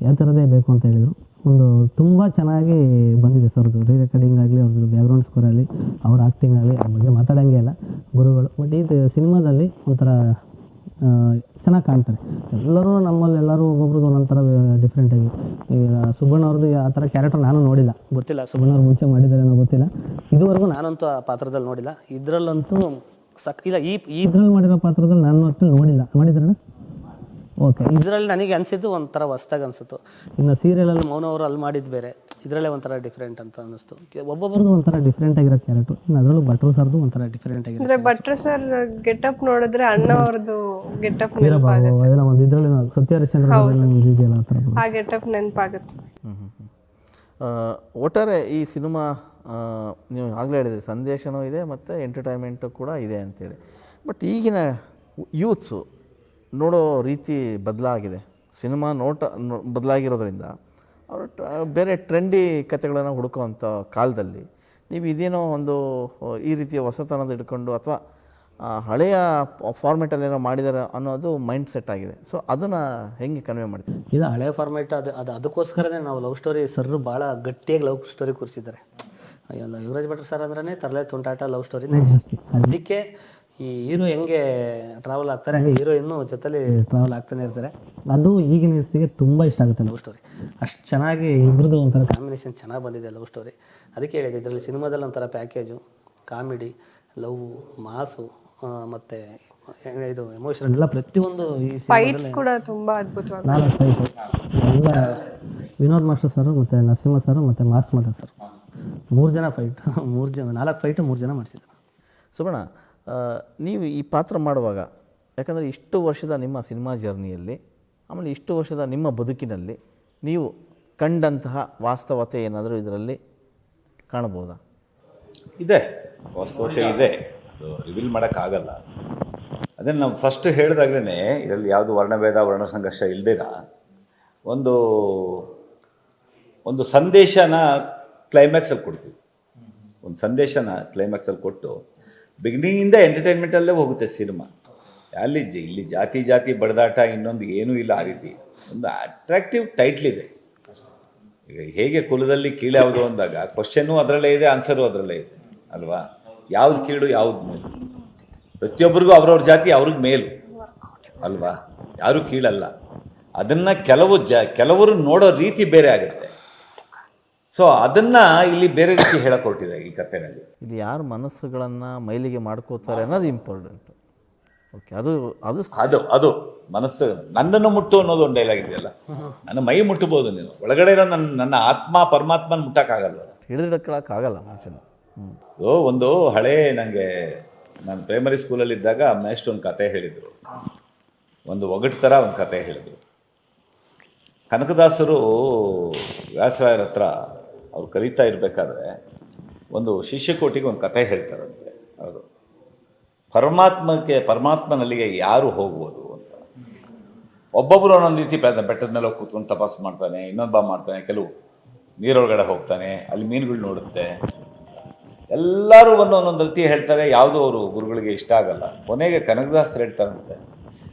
ಯಾವ ಥರದೇ ಬೇಕು ಅಂತ ಹೇಳಿದರು. ಒಂದು ತುಂಬ ಚೆನ್ನಾಗಿ ಬಂದಿದೆ ಸರ್. ಅದು ರೀ ರೆಕಾರ್ಡಿಂಗ್ ಆಗಲಿ, ಅವ್ರದ್ದು ಬ್ಯಾಕ್ಗ್ರೌಂಡ್ ಸ್ಕೋರ್ ಆಗಲಿ, ಅವ್ರ ಆ್ಯಕ್ಟಿಂಗ್ ಆಗಲಿ, ಅದ್ರ ಬಗ್ಗೆ ಮಾತಾಡೋಂಗೆ ಇಲ್ಲ ಗುರುಗಳು. ಬಟ್ ಇದು ಸಿನಿಮಾದಲ್ಲಿ ಒಂಥರ ಚೆನ್ನಾಗಿ ಕಾಣ್ತಾರೆ. ಎಲ್ಲರೂ ನಮ್ಮಲ್ಲಿ ಎಲ್ಲರೂ ಒಬ್ಬೊಬ್ರಿಗೆ ಒಂದೊಂದು ಥರ ಡಿಫ್ರೆಂಟಾಗಿ. ಈಗ ಸುಬ್ಬಣ್ಣ ಅವ್ರದ್ದು ಆ ಥರ ಕ್ಯಾರೆಕ್ಟರ್ ನಾನು ನೋಡಿಲ್ಲ, ಗೊತ್ತಿಲ್ಲ ಸುಬ್ಬಣ್ಣವ್ರು ಮುಂಚೆ ಮಾಡಿದ್ದಾರೆ ಅನ್ನೋ ಗೊತ್ತಿಲ್ಲ. ಇದುವರೆಗೂ ನಾನಂತೂ ಆ ಪಾತ್ರದಲ್ಲಿ ನೋಡಿಲ್ಲ. ಇದರಲ್ಲಂತೂ ಇಲ್ಲ, ಇದ್ರಲ್ಲಿ ಮಾಡಿರೋ ಪಾತ್ರದಲ್ಲಿ ನಾನು ಅಷ್ಟು ನೋಡಿಲ್ಲ. ಮಾಡಿದ್ರಣ್ಣ? ಓಕೆ. ಇದರಲ್ಲಿ ನನಗೆ ಅನಿಸಿದ್ದು ಒಂಥರ ಹೊಸ್ದಾಗಿ ಅನಿಸುತ್ತು. ಇನ್ನು ಸೀರಿಯಲಲ್ಲಿ ಮೌನ ಅವರು ಅಲ್ಲಿ ಮಾಡಿದ್ದು ಬೇರೆ, ಇದರಲ್ಲೇ ಒಂಥರ ಡಿಫ್ರೆಂಟ್ ಅಂತ ಅನ್ನಿಸ್ತು. ಒಬ್ಬೊಬ್ಬರದ್ದು ಒಂಥರ ಡಿಫ್ರೆಂಟ್ ಆಗಿರೋ ಕ್ಯಾರೆಕ್ಟರ್. ಇನ್ನು ಅದರಲ್ಲೂ ಭಟ್ರು ಸರ್ದು ಒಂಥರ ಡಿಫ್ರೆಂಟ್ ಆಗಿದೆ. ಅಂದ್ರೆ ಭಟ್ರು ಸರ್ ಗೆಟಪ್ ನೋಡಿದ್ರೆ ಅಣ್ಣ ಅವ್ರದ್ದು ಗೆಟಪ್ ಅದೆಲ್ಲ ಒಂದು ಇದರಲ್ಲಿ ಸತ್ಯ ಹರಿಶ್ಚಂದ್ರ ಇದೆಯಲ್ಲ, ಆ ಥರ ಆ ಗೆಟಪ್ ನೆನಪಾಗುತ್ತೆ. ಒಟ್ಟಾರೆ ಈ ಸಿನಿಮಾ ನೀವು ಆಗಲೇ ಹೇಳಿದ್ರಿ, ಸಂದೇಶನೂ ಇದೆ ಮತ್ತು ಎಂಟರ್ಟೈನ್ಮೆಂಟು ಕೂಡ ಇದೆ ಅಂತೇಳಿ. ಬಟ್ ಈಗಿನ ಯೂತ್ಸು ನೋಡೋ ರೀತಿ ಬದಲಾಗಿದೆ. ಸಿನಿಮಾ ಬದಲಾಗಿರೋದ್ರಿಂದ ಅವರು ಬೇರೆ ಟ್ರೆಂಡಿ ಕಥೆಗಳನ್ನು ಹುಡುಕುವಂಥ ಕಾಲದಲ್ಲಿ ನೀವು ಇದೇನೋ ಒಂದು ಈ ರೀತಿಯ ಹೊಸತನದ ಹಿಡ್ಕೊಂಡು ಅಥವಾ ಹಳೆಯ ಫಾರ್ಮೇಟಲ್ಲಿ ಏನೋ ಮಾಡಿದ್ದಾರೆ ಅನ್ನೋದು ಮೈಂಡ್ ಸೆಟ್ ಆಗಿದೆ. ಸೊ ಅದನ್ನು ಹೆಂಗೆ ಕನ್ವೆ ಮಾಡ್ತೀವಿ? ಇದು ಹಳೆ ಫಾರ್ಮೇಟ್. ಅದಕ್ಕೋಸ್ಕರನೇ ನಾವು ಲವ್ ಸ್ಟೋರಿ ಸರ್ ಭಾಳ ಗಟ್ಟಿಯಾಗಿ ಲವ್ ಸ್ಟೋರಿ ಕೂರಿಸಿದ್ದಾರೆ. ಅಯ್ಯಲ್ಲ, ಯುವರಾಜ್ ಭಟ್ರು ಸರ್ ಅಂದ್ರೇ ತರಲೆ ತುಂಟಾಟ ಲವ್ ಸ್ಟೋರಿನೇ ಜಾಸ್ತಿ. ಅದಕ್ಕೆ ಈ ಹೀರೋ ಹೆಂಗೆ ಟ್ರಾವೆಲ್ ಆಗ್ತಾರೆ ಹಂಗೆ ಹೀರೋಯಿನ್ನು ಜೊತೆಲಿ ಟ್ರಾವೆಲ್ ಆಗ್ತಾನೆ ಇರ್ತಾರೆ. ಅದು ಈಗಿನ ಯೂತ್ಸಿಗೆ ತುಂಬ ಇಷ್ಟ ಆಗುತ್ತೆ ಲವ್ ಸ್ಟೋರಿ. ಅಷ್ಟು ಚೆನ್ನಾಗಿ ಇಬ್ಬರದ್ದು ಒಂಥರ ಕಾಂಬಿನೇಷನ್ ಚೆನ್ನಾಗಿ ಬಂದಿದೆ ಲವ್ ಸ್ಟೋರಿ. ಅದಕ್ಕೆ ಹೇಳಿದೆ, ಇದರಲ್ಲಿ ಸಿನಿಮಾದಲ್ಲಿ ಒಂಥರ ಪ್ಯಾಕೇಜು, ಕಾಮಿಡಿ, ಲವ್, ಮಾಸು ಮತ್ತು ಇದು ಎಮೋಷನಲ್ ಎಲ್ಲ ಪ್ರತಿಯೊಂದು ಈ ಫೈಟ್ಸ್ ಕೂಡ ತುಂಬ ಅದ್ಭುತವಾಗಿ. 4 ಫೈಟು ಎಲ್ಲ ವಿನೋದ್ ಮಾಸ್ಟರ್ ಸರು ಮತ್ತು ನರಸಿಂಹ ಸರು ಮತ್ತು ಮಾಸ್ ಮಠ ಸರ್ 3 ಜನ ಫೈಟ್, 4 ಫೈಟು 3 ಜನ ಮಾಡಿಸಿದ್ರು. ಸುಬ್ಬಣ್ಣ, ನೀವು ಈ ಪಾತ್ರ ಮಾಡುವಾಗ, ಯಾಕಂದರೆ ಇಷ್ಟು ವರ್ಷದ ನಿಮ್ಮ ಸಿನಿಮಾ ಜರ್ನಿಯಲ್ಲಿ, ಆಮೇಲೆ ಇಷ್ಟು ವರ್ಷದ ನಿಮ್ಮ ಬದುಕಿನಲ್ಲಿ ನೀವು ಕಂಡಂತಹ ವಾಸ್ತವತೆ ಏನಾದರೂ ಇದರಲ್ಲಿ ಕಾಣಬಹುದಾ? ಇದೆ, ವಾಸ್ತವತೆ ಇದೆ. ಅದು ರಿವೀಲ್ ಮಾಡೋಕ್ಕಾಗಲ್ಲ. ಅದನ್ನು ನಾವು ಫಸ್ಟ್ ಹೇಳಿದಾಗಲೇ ಇದರಲ್ಲಿ ಯಾವುದು ವರ್ಣಭೇದ ವರ್ಣ ಸಂಘರ್ಷ ಇಲ್ಲದಿರ ಒಂದು ಸಂದೇಶನ ಕ್ಲೈಮ್ಯಾಕ್ಸಲ್ಲಿ ಕೊಡ್ತೀವಿ. ಒಂದು ಸಂದೇಶನ ಕ್ಲೈಮ್ಯಾಕ್ಸಲ್ಲಿ ಕೊಟ್ಟು ಬಿಗಿನಿಂಗಿಂದ ಎಂಟರ್ಟೈನ್ಮೆಂಟಲ್ಲೇ ಹೋಗುತ್ತೆ ಸಿನಿಮಾ. ಇಲ್ಲಿ ಜಾತಿ ಬಡದಾಟ ಇನ್ನೊಂದು ಏನೂ ಇಲ್ಲ. ಆ ರೀತಿ ಒಂದು ಅಟ್ರಾಕ್ಟಿವ್ ಟೈಟ್ಲ್ ಇದೆ. ಈಗ ಹೇಗೆ ಕುಲದಲ್ಲಿ ಕೀಳು ಯಾವುದು ಅಂದಾಗ ಕ್ವಶನ್ನು ಅದರಲ್ಲೇ ಇದೆ, ಆನ್ಸರು ಅದರಲ್ಲೇ ಇದೆ ಅಲ್ವಾ? ಯಾವ್ದು ಕೀಳು ಯಾವ್ದು ಮೇಲು? ಪ್ರತಿಯೊಬ್ಬರಿಗೂ ಅವ್ರವ್ರ ಜಾತಿ ಅವ್ರಿಗೆ ಮೇಲು ಅಲ್ವಾ? ಯಾರೂ ಕೀಳಲ್ಲ. ಅದನ್ನು ಕೆಲವರು ನೋಡೋ ರೀತಿ ಬೇರೆ ಆಗುತ್ತೆ. ಸೊ ಅದನ್ನು ಇಲ್ಲಿ ಬೇರೆ ರೀತಿ ಹೇಳಕ್ ಹೊರಟಿದೆ ಈ ಕಥೆನಲ್ಲಿ. ಇಲ್ಲಿ ಯಾರು ಮನಸ್ಸುಗಳನ್ನು ಮೈಲಿಗೆ ಮಾಡ್ಕೋತಾರೆ ಅನ್ನೋದು ಇಂಪಾರ್ಟೆಂಟ್. ಓಕೆ, ಅದು ಅದು ಅದು ಅದು ಮನಸ್ಸು ನನ್ನನ್ನು ಮುಟ್ಟು ಅನ್ನೋದು ಒಂದು ಡೈಲಾಗ್ ಇದೆಯಲ್ಲ, ನನ್ನ ಮೈ ಮುಟ್ಟಬಹುದು, ನೀನು ಒಳಗಡೆ ಇರೋ ನನ್ನ ಆತ್ಮ ಪರಮಾತ್ಮನ ಮುಟ್ಟಕ್ಕಾಗಲ್ಲ, ಹಿಡಿದಿಡಕ್ಕಾಗಲ್ಲ ಮುಂಚೆ. ಒಂದು ಹಳೇ ನನಗೆ ನಾನು ಪ್ರೈಮರಿ ಸ್ಕೂಲಲ್ಲಿದ್ದಾಗ ಮೇಷ್ಟ್ರು ಒಂದು ಕತೆ ಹೇಳಿದರು. ಒಂದು ಒಗಟು ಥರ ಒಂದು ಕತೆ ಹೇಳಿದರು. ಕನಕದಾಸರು ವ್ಯಾಸರಾಯರ ಹತ್ರ ಅವ್ರು ಕಲಿತಾ ಇರಬೇಕಾದ್ರೆ ಒಂದು ಶಿಷ್ಯಕೋಟಿಗೆ ಒಂದು ಕತೆ ಹೇಳ್ತಾರಂತೆ. ಅವರು ಪರಮಾತ್ಮನಲ್ಲಿಗೆ ಯಾರು ಹೋಗ್ಬೋದು ಅಂತ. ಒಬ್ಬೊಬ್ಬರು ಒಂದೊಂದು ರೀತಿ ಪ್ರಯತ್ನ. ಬೆಟ್ಟದ ಮೇಲೆ ಹೋಗಿ ಕೂತ್ಕೊಂಡು ತಪಾಸು ಮಾಡ್ತಾನೆ, ಇನ್ನೊಬ್ಬ ಮಾಡ್ತಾನೆ, ಕೆಲವು ನೀರೊಳಗಡೆ ಹೋಗ್ತಾನೆ, ಅಲ್ಲಿ ಮೀನುಗಳು ನೋಡುತ್ತೆ, ಎಲ್ಲರೂ ಒಂದೊಂದು ರೀತಿ ಹೇಳ್ತಾರೆ, ಯಾವುದೋ ಅವರು ಗುರುಗಳಿಗೆ ಇಷ್ಟ ಆಗಲ್ಲ. ಕೊನೆಗೆ ಕನಕದಾಸರು ಹೇಳ್ತಾರಂತೆ,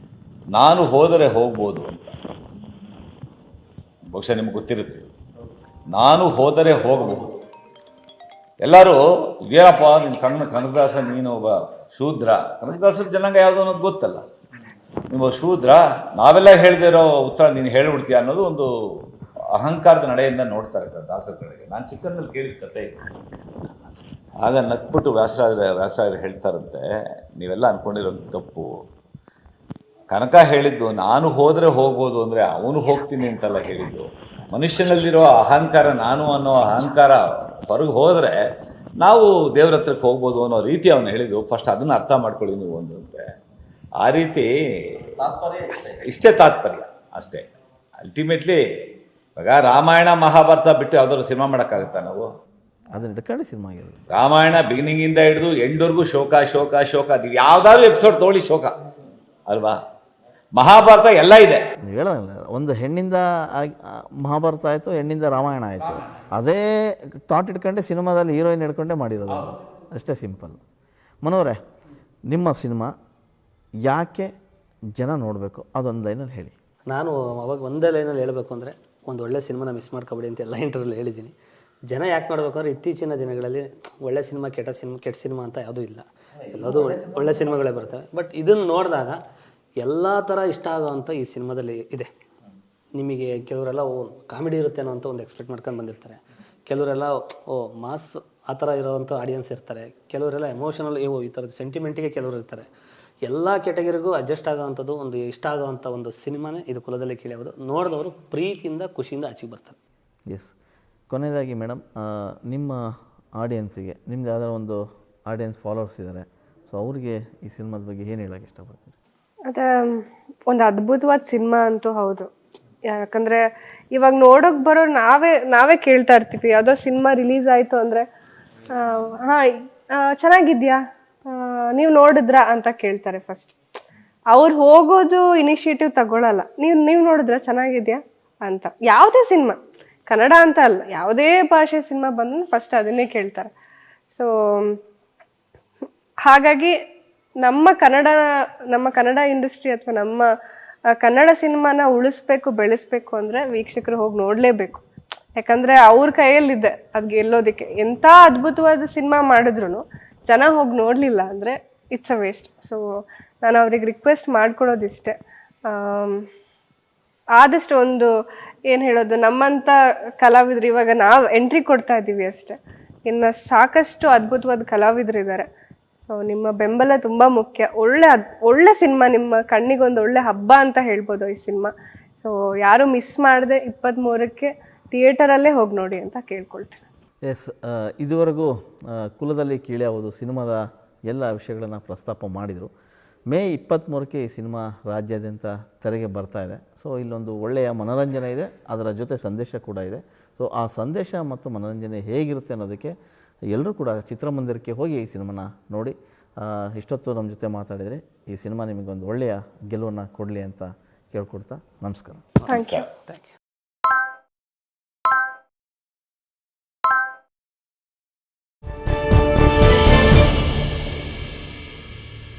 ನಾನು ಹೋದರೆ ಹೋಗ್ಬೋದು ಅಂತ. ಬಹುಶಃ ನಿಮ್ಗೆ ಗೊತ್ತಿರುತ್ತೆ, ನಾನು ಹೋದರೆ ಹೋಗಬಹುದು. ಎಲ್ಲರೂ ಏನಪ್ಪ ನಿನ್ನ ಕನಕದಾಸ, ನೀನು ಒಬ್ಬ ಶೂದ್ರ, ಕನಕದಾಸರ ಜನಾಂಗ ಯಾವುದು ಅನ್ನೋದು ಗೊತ್ತಲ್ಲ, ನೀವು ಶೂದ್ರ, ನಾವೆಲ್ಲ ಹೇಳ್ದೇ ಇರೋ ಉತ್ತರ ನೀನು ಹೇಳ್ಬಿಡ್ತೀಯ ಅನ್ನೋದು ಒಂದು ಅಹಂಕಾರದ ನಡೆಯಿಂದ ನೋಡ್ತಾರೆ ದಾಸರ ಕಡೆಗೆ. ನಾನು ಚಿಕ್ಕಂದಲ್ಲಿ ಕೇಳಿದ ಕತೆ. ಆಗ ನಕ್ಬಿಟ್ಟು ವ್ಯಾಸರಾಜರು ಹೇಳ್ತಾರಂತೆ, ನೀವೆಲ್ಲ ಅನ್ಕೊಂಡಿರೋದು ತಪ್ಪು. ಕನಕ ಹೇಳಿದ್ದು ನಾನು ಹೋದರೆ ಹೋಗ್ಬೋದು ಅಂದರೆ ಅವನು ಹೋಗ್ತೀನಿ ಅಂತೆಲ್ಲ ಹೇಳಿದ್ದು. ಮನುಷ್ಯನಲ್ಲಿರೋ ಅಹಂಕಾರ, ನಾನು ಅನ್ನೋ ಅಹಂಕಾರ ಹೊರಗೆ ಹೋದರೆ ನಾವು ದೇವ್ರ ಹತ್ರಕ್ಕೆ ಹೋಗ್ಬೋದು ಅನ್ನೋ ರೀತಿ ಅವನು ಹೇಳಿದ್ದು. ಫಸ್ಟ್ ಅದನ್ನು ಅರ್ಥ ಮಾಡ್ಕೊಳ್ಳಿ ನೀವು ಒಂದು ಅಂತೆ. ಆ ರೀತಿ ಇಷ್ಟೇ ತಾತ್ಪರ್ಯ ಅಷ್ಟೇ. ಅಲ್ಟಿಮೇಟ್ಲಿ ಇವಾಗ ರಾಮಾಯಣ ಮಹಾಭಾರತ ಬಿಟ್ಟು ಯಾವ್ದಾದ್ರು ಸಿನಿಮಾ ಮಾಡೋಕ್ಕಾಗುತ್ತಾ ನಾವು? ಅದನ್ನ ಹಿಡ್ಕೊಂಡು ಸಿನಿಮಾ ಆಗಿರೋದು. ರಾಮಾಯಣ ಬಿಗಿನಿಂಗಿಂದ ಹಿಡಿದು ಎಂಡ್ವರೆಗೂ ಶೋಕ ಶೋಕ ಶೋಕ. ಅದು ಯಾವ್ದಾದ್ರು ಎಪಿಸೋಡ್ ತೊಗೊಳ್ಳಿ ಶೋಕ ಅಲ್ವಾ? ಮಹಾಭಾರತ ಎಲ್ಲ ಇದೆ. ನೀವು ಹೇಳೋದಿಲ್ಲ, ಒಂದು ಹೆಣ್ಣಿಂದ ಮಹಾಭಾರತ ಆಯಿತು, ಹೆಣ್ಣಿಂದ ರಾಮಾಯಣ ಆಯಿತು. ಅದೇ ಥಾಟ್ ಇಟ್ಕೊಂಡೆ ಸಿನಿಮಾದಲ್ಲಿ ಹೀರೋಯಿನ್ ಹಿಡ್ಕೊಂಡೇ ಮಾಡಿರೋದು, ಅಷ್ಟೇ ಸಿಂಪಲ್. ಮನೋರೇ, ನಿಮ್ಮ ಸಿನಿಮಾ ಯಾಕೆ ಜನ ನೋಡಬೇಕು ಅದೊಂದು ಲೈನಲ್ಲಿ ಹೇಳಿ. ನಾನು ಅವಾಗ ಒಂದೇ ಲೈನಲ್ಲಿ ಹೇಳಬೇಕು ಅಂದರೆ, ಒಂದು ಒಳ್ಳೆ ಸಿನಿಮಾನ ಮಿಸ್ ಮಾಡ್ಕೊಬೇಡಿ ಅಂತ ಎಲ್ಲ ಇಂಟರ್ವ್ಯೂಲಿ ಹೇಳಿದ್ದೀನಿ. ಜನ ಯಾಕೆ ನೋಡಬೇಕು ಅಂದರೆ, ಇತ್ತೀಚಿನ ದಿನಗಳಲ್ಲಿ ಒಳ್ಳೆ ಸಿನಿಮಾ ಕೆಟ್ಟ ಸಿನಿಮಾ ಅಂತ ಯಾವುದೂ ಇಲ್ಲ, ಎಲ್ಲದೂ ಒಳ್ಳೆ ಸಿನಿಮಾಗಳೇ ಬರ್ತವೆ. ಬಟ್ ಇದನ್ನು ನೋಡಿದಾಗ ಎಲ್ಲ ಥರ ಇಷ್ಟ ಆಗೋವಂಥ ಈ ಸಿನಿಮಾದಲ್ಲಿ ಇದೆ. ನಿಮಗೆ ಕೆಲವರೆಲ್ಲ ಕಾಮಿಡಿ ಇರುತ್ತೇನೋ ಅಂತ ಒಂದು ಎಕ್ಸ್ಪೆಕ್ಟ್ ಮಾಡ್ಕೊಂಡು ಬಂದಿರ್ತಾರೆ, ಕೆಲವರೆಲ್ಲ ಮಾಸ್ ಆ ಥರ ಇರೋವಂಥ ಆಡಿಯನ್ಸ್ ಇರ್ತಾರೆ, ಕೆಲವರೆಲ್ಲ ಎಮೋಷನಲ್ ಈ ಥರದ ಸೆಂಟಿಮೆಂಟಿಗೆ ಕೆಲವರು ಇರ್ತಾರೆ. ಎಲ್ಲ ಕೆಟಗರಿಗೂ ಅಡ್ಜಸ್ಟ್ ಆಗೋವಂಥದ್ದು ಒಂದು ಇಷ್ಟ ಆಗೋವಂಥ ಒಂದು ಸಿನಿಮಾನೇ ಇದು ಕುಲದಲ್ಲಿ ಕೀಳ್ಯಾವುದು. ನೋಡಿದವರು ಪ್ರೀತಿಯಿಂದ ಖುಷಿಯಿಂದ ಆಚೆಗೆ ಬರ್ತಾರೆ. ಎಸ್. ಕೊನೆಯದಾಗಿ ಮೇಡಮ್, ನಿಮ್ಮ ಆಡಿಯನ್ಸಿಗೆ, ನಿಮ್ದು ಯಾವ್ದಾರ ಒಂದು ಆಡಿಯನ್ಸ್ ಫಾಲೋವರ್ಸ್ ಇದ್ದಾರೆ, ಸೊ ಅವ್ರಿಗೆ ಈ ಸಿನಿಮಾದ ಬಗ್ಗೆ ಏನು ಹೇಳೋಕ್ಕೆ ಇಷ್ಟಪಡ್ತೀರಿ? ಅದೇ ಒಂದು ಅದ್ಭುತವಾದ ಸಿನಿಮಾ ಅಂತೂ ಹೌದು. ಯಾಕಂದರೆ ಇವಾಗ ನೋಡೋಕೆ ಬರೋ ನಾವೇ ಕೇಳ್ತಾ ಇರ್ತೀವಿ, ಯಾವುದೋ ಸಿನಿಮಾ ರಿಲೀಸ್ ಆಯಿತು ಅಂದರೆ, ಹಾಂ ಚೆನ್ನಾಗಿದ್ಯಾ, ನೀವು ನೋಡಿದ್ರಾ ಅಂತ ಕೇಳ್ತಾರೆ ಫಸ್ಟ್. ಅವ್ರು ಹೋಗೋದು ಇನಿಷಿಯೇಟಿವ್ ತಗೊಳ್ಳಲ್ಲ, ನೀವು ನೋಡಿದ್ರಾ ಚೆನ್ನಾಗಿದ್ಯಾ ಅಂತ. ಯಾವುದೇ ಸಿನಿಮಾ, ಕನ್ನಡ ಅಂತ ಅಲ್ಲ, ಯಾವುದೇ ಭಾಷೆ ಸಿನಿಮಾ ಬಂದು ಫಸ್ಟ್ ಅದನ್ನೇ ಕೇಳ್ತಾರೆ. ಸೊ ಹಾಗಾಗಿ ನಮ್ಮ ಕನ್ನಡ ಇಂಡಸ್ಟ್ರಿ ಅಥವಾ ನಮ್ಮ ಕನ್ನಡ ಸಿನಿಮಾನ ಉಳಿಸ್ಬೇಕು, ಬೆಳೆಸ್ಬೇಕು ಅಂದರೆ ವೀಕ್ಷಕರು ಹೋಗಿ ನೋಡಲೇಬೇಕು. ಯಾಕಂದರೆ ಅವ್ರ ಕೈಯಲ್ಲಿದೆ ಅದು ಗೆಲ್ಲೋದಕ್ಕೆ. ಎಂಥ ಅದ್ಭುತವಾದ ಸಿನಿಮಾ ಮಾಡಿದ್ರು ಜನ ಹೋಗಿ ನೋಡಲಿಲ್ಲ ಅಂದರೆ ಇಟ್ಸ್ ಅ ವೇಸ್ಟ್. ಸೊ ನಾನು ಅವ್ರಿಗೆ ರಿಕ್ವೆಸ್ಟ್ ಮಾಡ್ಕೊಳೋದಿಷ್ಟೇ, ಆದಷ್ಟು ಒಂದು ಏನು ಹೇಳೋದು, ನಮ್ಮಂಥ ಕಲಾವಿದರು ಇವಾಗ ನಾವು ಎಂಟ್ರಿ ಕೊಡ್ತಾ ಇದ್ದೀವಿ ಅಷ್ಟೇ, ಇನ್ನು ಸಾಕಷ್ಟು ಅದ್ಭುತವಾದ ಕಲಾವಿದರಿದ್ದಾರೆ. ಸೊ ನಿಮ್ಮ ಬೆಂಬಲ ತುಂಬ ಮುಖ್ಯ. ಒಳ್ಳೆ ಸಿನಿಮಾ, ನಿಮ್ಮ ಕಣ್ಣಿಗೊಂದು ಒಳ್ಳೆ ಹಬ್ಬ ಅಂತ ಹೇಳ್ಬೋದು ಈ ಸಿನಿಮಾ. ಸೊ ಯಾರು ಮಿಸ್ ಮಾಡದೆ 23ಕ್ಕೆ ಥಿಯೇಟರಲ್ಲೇ ಹೋಗಿ ನೋಡಿ ಅಂತ ಕೇಳ್ಕೊಳ್ತೀನಿ. ಎಸ್. ಇದುವರೆಗೂ ಕುಲದಲ್ಲಿ ಕೀಳ್ಯಾವುದು ಸಿನಿಮಾದ ಎಲ್ಲ ವಿಷಯಗಳನ್ನು ಪ್ರಸ್ತಾಪ ಮಾಡಿದರು. ಮೇ 23ಕ್ಕೆ ಈ ಸಿನಿಮಾ ರಾಜ್ಯಾದ್ಯಂತ ತೆರೆಗೆ ಬರ್ತಾ ಇದೆ. ಸೊ ಇಲ್ಲೊಂದು ಒಳ್ಳೆಯ ಮನೋರಂಜನೆ ಇದೆ, ಅದರ ಜೊತೆ ಸಂದೇಶ ಕೂಡ ಇದೆ. ಸೊ ಆ ಸಂದೇಶ ಮತ್ತು ಮನೋರಂಜನೆ ಹೇಗಿರುತ್ತೆ ಅನ್ನೋದಕ್ಕೆ ಎಲ್ಲರೂ ಕೂಡ ಚಿತ್ರಮಂದಿರಕ್ಕೆ ಹೋಗಿ ಈ ಸಿನಿಮಾನ ನೋಡಿ. ಇಷ್ಟೊತ್ತು ನಮ್ಮ ಜೊತೆ ಮಾತಾಡಿದರೆ ಈ ಸಿನಿಮಾ ನಿಮಗೊಂದು ಒಳ್ಳೆಯ ಗೆಲುವನ್ನು ಕೊಡಲಿ ಅಂತ ಕೇಳ್ಕೊಡ್ತಾ ನಮಸ್ಕಾರ. Thank you.